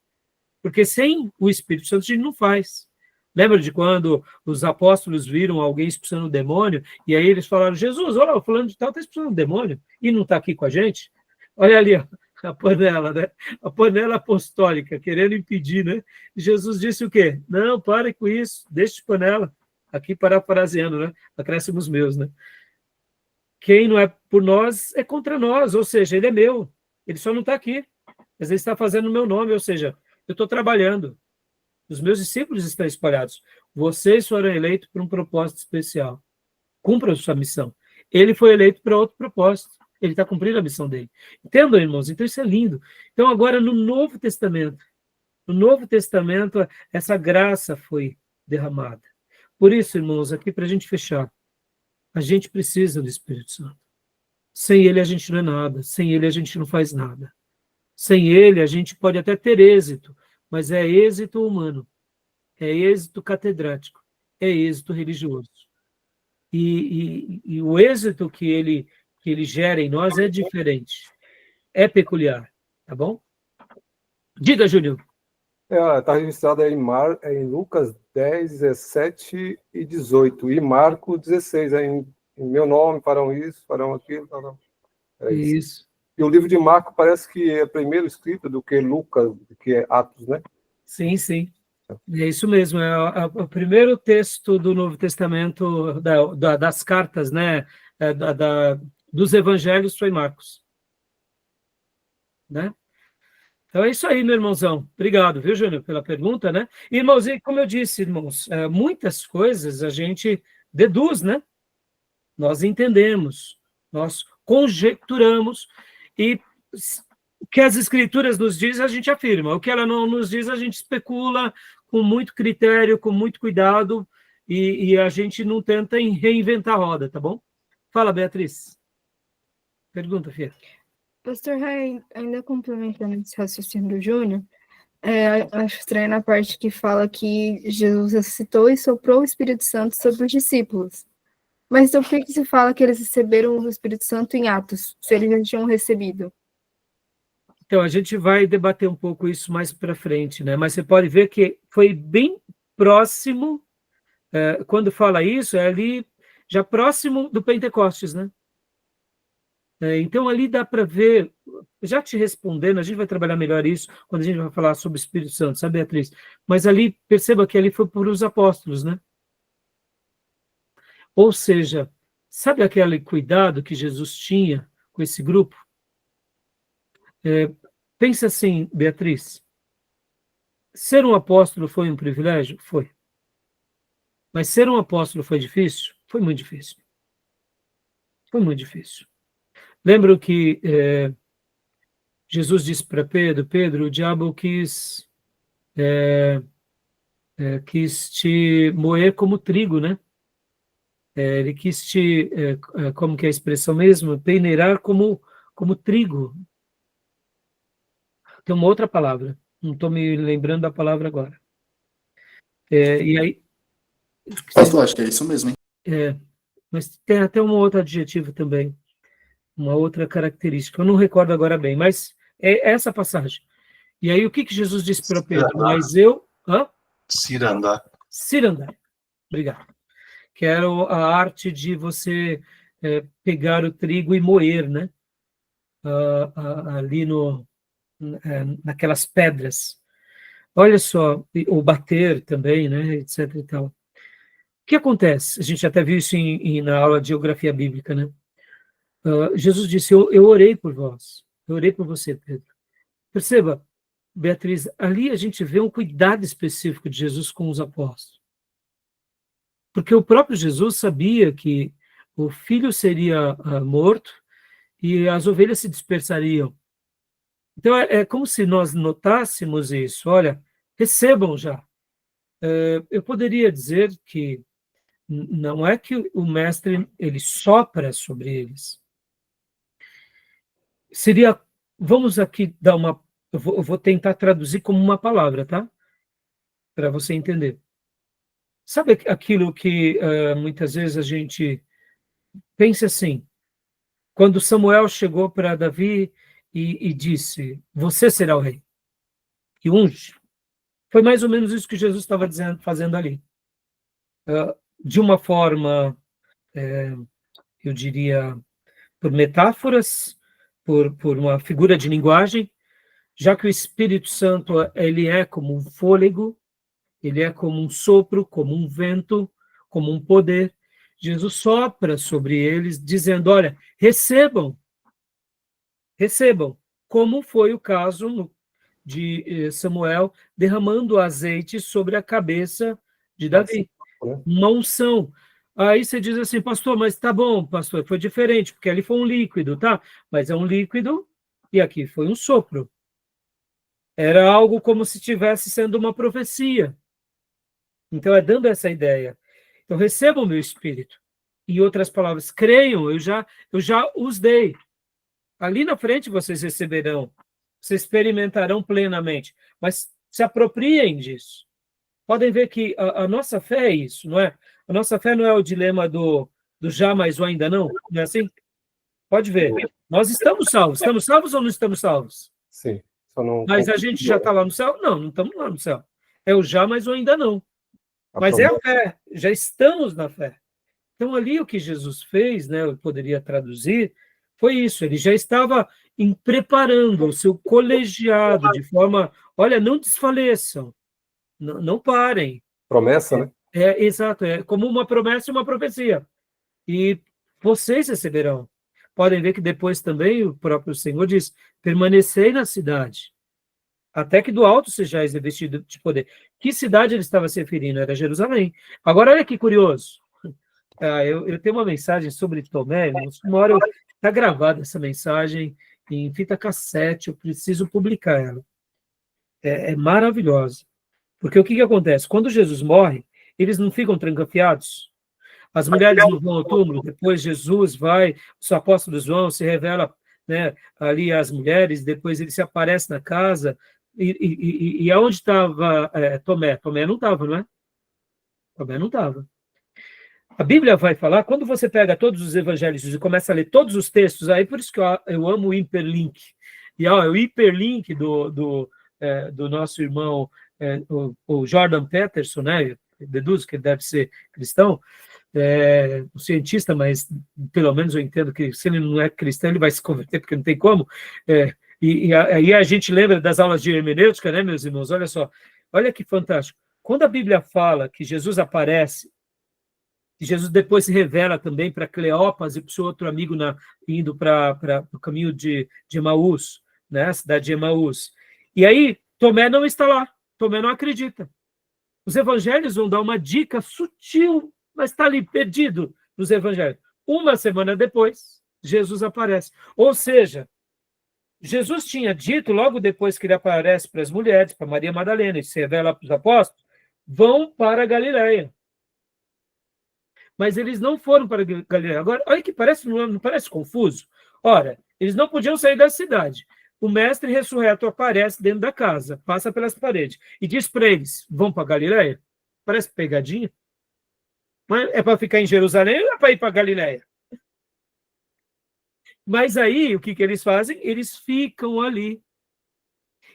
Speaker 1: porque sem o Espírito Santo a gente não faz. Lembra de quando os apóstolos viram alguém expulsando um demônio, e aí eles falaram, Jesus, olha, o fulano de tal está expulsando um demônio, e não está aqui com a gente? Olha ali, ó, a panela, né? A panela apostólica, querendo impedir, né? Jesus disse o quê? Não, pare com isso, deixe de panela. Aqui parafraseando, né? Acréscimos meus, né? Quem não é por nós é contra nós, ou seja, ele é meu. Ele só não está aqui, mas ele está fazendo o meu nome, ou seja, eu estou trabalhando. Os meus discípulos estão espalhados. Vocês foram eleitos por um propósito especial. Cumpra a sua missão. Ele foi eleito para outro propósito. Ele está cumprindo a missão dele. Entendam, irmãos? Então, isso é lindo. Então, agora, no Novo Testamento, essa graça foi derramada. Por isso, irmãos, aqui para a gente fechar, a gente precisa do Espírito Santo. Sem ele, a gente não é nada. Sem ele, a gente não faz nada. Sem ele, a gente pode até ter êxito, mas é êxito humano, é êxito catedrático, é êxito religioso. E o êxito que ele que ele gera em nós é diferente, é peculiar, tá bom? Diga, Júlio.
Speaker 6: Está registrado aí em Lucas 10, 17 e 18. E Marcos 16. Em meu nome farão isso, farão aquilo. Farão... É isso.
Speaker 1: Isso.
Speaker 6: E o livro de Marcos parece que é primeiro escrito do que Lucas, que é Atos, né?
Speaker 1: Sim, sim. É isso mesmo. É o primeiro texto do Novo Testamento, das cartas, né? Dos evangelhos foi Marcos. Né? Então é isso aí, meu irmãozão. Obrigado, viu, Júnior, pela pergunta, né? Irmãos, e como eu disse, irmãos, muitas coisas a gente deduz, né? Nós entendemos, nós conjecturamos, e o que as escrituras nos dizem, a gente afirma. O que ela não nos diz, a gente especula com muito critério, com muito cuidado, e a gente não tenta reinventar a roda, tá bom? Fala, Beatriz. Pergunta, filha.
Speaker 2: Pastor Rai, ainda complementando esse raciocínio do Júnior, acho estranho na parte que fala que Jesus ressuscitou e soprou o Espírito Santo sobre os discípulos. Mas então por que se fala que eles receberam o Espírito Santo em Atos, se eles já tinham recebido?
Speaker 1: Então, a gente vai debater um pouco isso mais para frente, né? Mas você pode ver que foi bem próximo, quando fala isso, é ali já próximo do Pentecostes, né? Então, ali dá para ver, já te respondendo, a gente vai trabalhar melhor isso quando a gente vai falar sobre o Espírito Santo, sabe, Beatriz? Mas ali, perceba que ali foi por os apóstolos, né? Ou seja, sabe aquele cuidado que Jesus tinha com esse grupo? Pensa assim, Beatriz, ser um apóstolo foi um privilégio? Foi. Mas ser um apóstolo foi difícil? Foi muito difícil. Foi muito difícil. Lembro que Jesus disse para Pedro, Pedro, o diabo quis te moer como trigo, né? Ele quis te, como que é a expressão mesmo? Peneirar como trigo. Tem uma outra palavra, não estou me lembrando da palavra agora. E aí...
Speaker 3: Pastor, acho que é isso mesmo, hein?
Speaker 1: Mas tem até um outro adjetivo também, uma outra característica, eu não recordo agora bem, mas é essa passagem. E aí o que Jesus disse para Pedro? Mas eu...
Speaker 5: Cirandar.
Speaker 1: Cirandar. Obrigado. Que era a arte de você pegar o trigo e moer, né? Ali naquelas pedras. Olha só, ou bater também, né? Etc e tal. O que acontece? A gente até viu isso na aula de geografia bíblica, né? Jesus disse, eu orei por vós, eu orei por você, Pedro. Perceba, Beatriz, ali a gente vê um cuidado específico de Jesus com os apóstolos. Porque o próprio Jesus sabia que o filho seria morto e as ovelhas se dispersariam. Então, é como se nós notássemos isso. Olha, recebam já. Eu poderia dizer que não é que o mestre ele sopra sobre eles. Seria, vamos aqui dar uma, eu vou tentar traduzir como uma palavra, tá? Para você entender. Sabe aquilo que muitas vezes a gente pensa assim, quando Samuel chegou para Davi e disse, você será o rei, e unge. Foi mais ou menos isso que Jesus estava fazendo ali. De uma forma, eu diria, por metáforas, por uma figura de linguagem, já que o Espírito Santo ele é como um fôlego, ele é como um sopro, como um vento, como um poder. Jesus sopra sobre eles, dizendo, olha, recebam, como foi o caso de Samuel, derramando azeite sobre a cabeça de Davi. Uma unção. Aí você diz assim, pastor, mas tá bom, pastor, foi diferente, porque ali foi um líquido, tá? Mas é um líquido e aqui foi um sopro. Era algo como se estivesse sendo uma profecia. Então, é dando essa ideia. Então, recebam o meu espírito. Em outras palavras, creiam, eu já os dei. Ali na frente vocês receberão, vocês experimentarão plenamente, mas se apropriem disso. Podem ver que a nossa fé é isso, não é? A nossa fé não é o dilema do já, mas o ainda não, não é assim? Pode ver. Nós estamos salvos. Estamos salvos ou não estamos salvos?
Speaker 6: Sim. Só não
Speaker 1: Mas a gente já está lá no céu? Não, não estamos lá no céu. É o já, mas o ainda não. Mas é a fé. Já estamos na fé. Então, ali o que Jesus fez, né, eu poderia traduzir, foi isso. Ele já estava preparando o seu colegiado de forma, olha, não desfaleçam, não parem.
Speaker 6: Promessa, né?
Speaker 1: Exato, é como uma promessa e uma profecia. E vocês receberão. Podem ver que depois também o próprio Senhor diz, permanecei na cidade, até que do alto sejais revestido de poder. Que cidade ele estava se referindo? Era Jerusalém. Agora, olha que curioso. Eu tenho uma mensagem sobre Tomé, uma hora está gravada essa mensagem em fita cassete, eu preciso publicar ela. É maravilhosa. Porque o que acontece? Quando Jesus morre, eles não ficam trancafiados? As mulheres não vão ao túmulo, depois Jesus vai, os apóstolos vão, se revela, né, ali às mulheres, depois ele se aparece na casa, e aonde estava Tomé? Tomé não estava, não é? Tomé não estava. A Bíblia vai falar, quando você pega todos os evangelhos e começa a ler todos os textos, aí por isso que eu amo o hiperlink. E o hiperlink do nosso irmão, o Jordan Peterson, né? Eu deduzo que ele deve ser cristão, um cientista, mas pelo menos eu entendo que se ele não é cristão, ele vai se converter, porque não tem como. Aí a gente lembra das aulas de hermenêutica, né, meus irmãos? Olha só, olha que fantástico. Quando a Bíblia fala que Jesus aparece, e Jesus depois se revela também para Cleopas e para o seu outro amigo indo para o caminho de Emaús, né, a cidade de Emaús. E aí, Tomé não está lá, Tomé não acredita. Os evangelhos vão dar uma dica sutil, mas está ali perdido nos evangelhos. Uma semana depois, Jesus aparece. Ou seja, Jesus tinha dito, logo depois que ele aparece para as mulheres, para Maria Madalena, e se revela para os apóstolos, vão para a Galileia. Mas eles não foram para Galileia. Agora, olha que não parece confuso? Ora, eles não podiam sair da cidade. O mestre ressurreto aparece dentro da casa, passa pelas paredes e diz para eles, vão para Galileia? Parece pegadinha. Mas é para ficar em Jerusalém ou é para ir para Galileia? Mas aí, o que eles fazem? Eles ficam ali.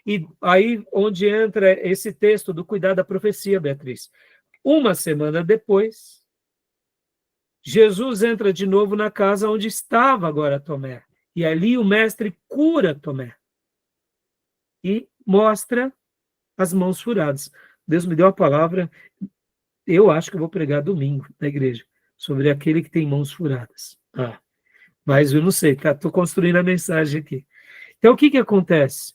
Speaker 1: E aí, onde entra esse texto do cuidado da profecia, Beatriz. Uma semana depois, Jesus entra de novo na casa onde estava agora Tomé. E ali o mestre cura Tomé. E mostra as mãos furadas. Deus me deu a palavra, eu acho que eu vou pregar domingo na igreja, sobre aquele que tem mãos furadas. Mas eu não sei, estou construindo a mensagem aqui. Então, o que acontece?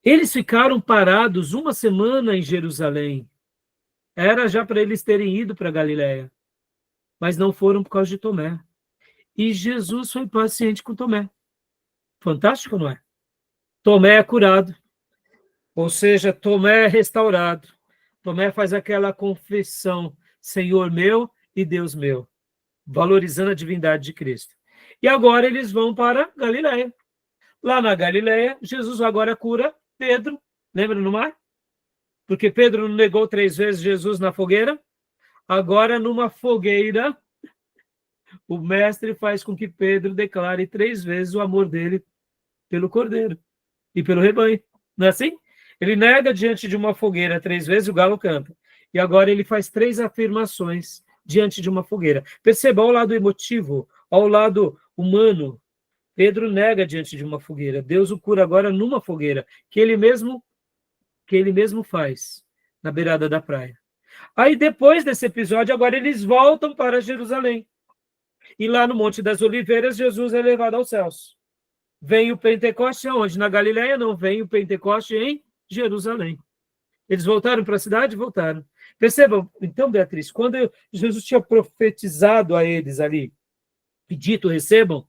Speaker 1: Eles ficaram parados uma semana em Jerusalém. Era já para eles terem ido para Galileia. Mas não foram por causa de Tomé. E Jesus foi paciente com Tomé. Fantástico, não é? Tomé é curado. Ou seja, Tomé é restaurado. Tomé faz aquela confissão, Senhor meu e Deus meu, valorizando a divindade de Cristo. E agora eles vão para Galileia. Lá na Galileia, Jesus agora cura Pedro. Lembra no mar? Porque Pedro não negou 3 vezes Jesus na fogueira. Agora, numa fogueira, o mestre faz com que Pedro declare 3 vezes o amor dele pelo cordeiro e pelo rebanho. Não é assim? Ele nega diante de uma fogueira 3 vezes, o galo canta. E agora ele faz 3 afirmações diante de uma fogueira. Perceba, ao lado emotivo, ao lado humano, Pedro nega diante de uma fogueira. Deus o cura agora numa fogueira, que ele mesmo faz, na beirada da praia. Aí, depois desse episódio, agora eles voltam para Jerusalém. E lá no Monte das Oliveiras, Jesus é levado aos céus. Vem o Pentecoste aonde? Na Galileia? Não, vem o Pentecoste em Jerusalém. Eles voltaram para a cidade? Voltaram. Percebam, então, Beatriz, quando Jesus tinha profetizado a eles ali, e dito recebam,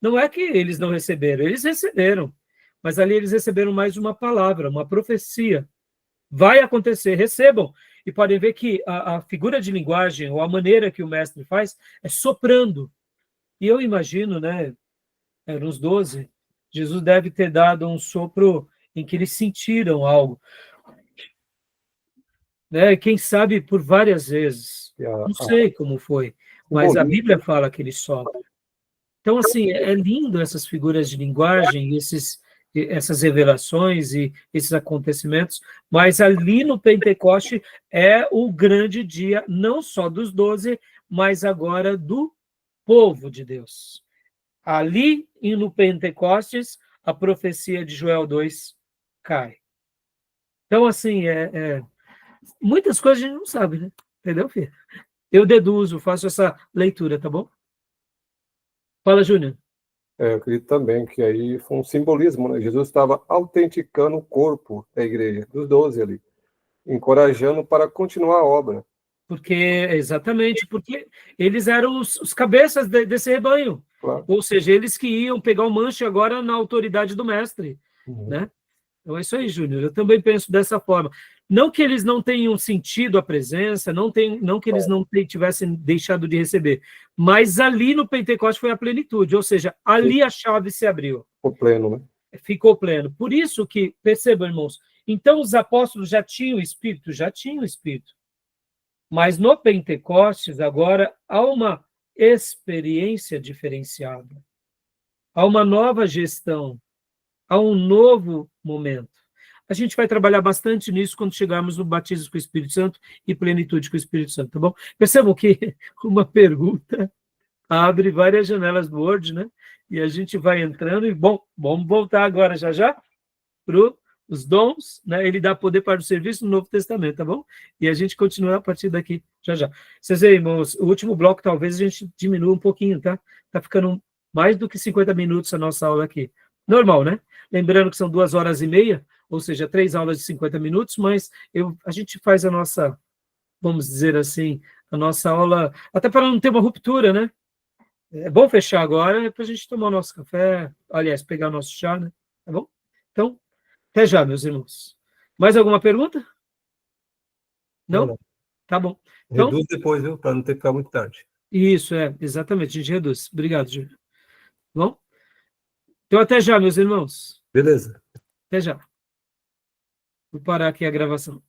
Speaker 1: não é que eles não receberam, eles receberam. Mas ali eles receberam mais uma palavra, uma profecia. Vai acontecer, recebam. E podem ver que a figura de linguagem, ou a maneira que o mestre faz, é soprando. E eu imagino, né, eram uns 12, Jesus deve ter dado um sopro em que eles sentiram algo. Né? Quem sabe por várias vezes. Não sei como foi, mas a Bíblia fala que ele sopra. Então, assim, é lindo essas figuras de linguagem, essas revelações e esses acontecimentos, mas ali no Pentecoste é o grande dia, não só dos 12, mas agora do povo de Deus. Ali e no Pentecostes, a profecia de Joel 2 cai. Então, assim, muitas coisas a gente não sabe, né? Entendeu, filho? Eu deduzo, faço essa leitura, tá bom? Fala, Júnior.
Speaker 6: Eu acredito também que aí foi um simbolismo, né? Jesus estava autenticando o corpo da igreja, dos 12 ali, encorajando para continuar a obra.
Speaker 1: Exatamente, porque eles eram os cabeças desse rebanho.
Speaker 6: Claro.
Speaker 1: Ou seja, eles que iam pegar o manche agora na autoridade do mestre,
Speaker 6: Uhum.
Speaker 1: né? Então é isso aí, Júnior. Eu também penso dessa forma. Não que eles não tenham sentido a presença, não que eles não tivessem deixado de receber, mas ali no Pentecostes foi a plenitude, ou seja, ali a chave se abriu.
Speaker 6: O pleno, né?
Speaker 1: Ficou pleno. Por isso que, percebam, irmãos, então os apóstolos já tinham Espírito, mas no Pentecostes agora há uma experiência diferenciada, há uma nova gestão, há um novo momento. A gente vai trabalhar bastante nisso quando chegarmos no batismo com o Espírito Santo e plenitude com o Espírito Santo, tá bom? Percebam que uma pergunta abre várias janelas do Word, né? E a gente vai entrando e, bom, vamos voltar agora já para os dons, né? Ele dá poder para o serviço no Novo Testamento, tá bom? E a gente continua a partir daqui já. Vocês veem, irmãos, o último bloco talvez a gente diminua um pouquinho, tá? Tá ficando mais do que 50 minutos a nossa aula aqui. Normal, né? Lembrando que são 2h30, ou seja, 3 aulas de 50 minutos, mas a gente faz a nossa, vamos dizer assim, a nossa aula, até para não ter uma ruptura, né? É bom fechar agora para a gente tomar o nosso café, aliás, pegar o nosso chá, né? Tá bom? Então, até já, meus irmãos. Mais alguma pergunta? Não?
Speaker 6: Não.
Speaker 1: Tá bom. Então,
Speaker 6: Reduz depois, viu? Para não ter que ficar muito tarde.
Speaker 1: isso, exatamente, a gente reduz. Obrigado, Júlio. Bom? Então, até já, meus irmãos.
Speaker 6: Beleza.
Speaker 1: Até já. Vou parar aqui a gravação.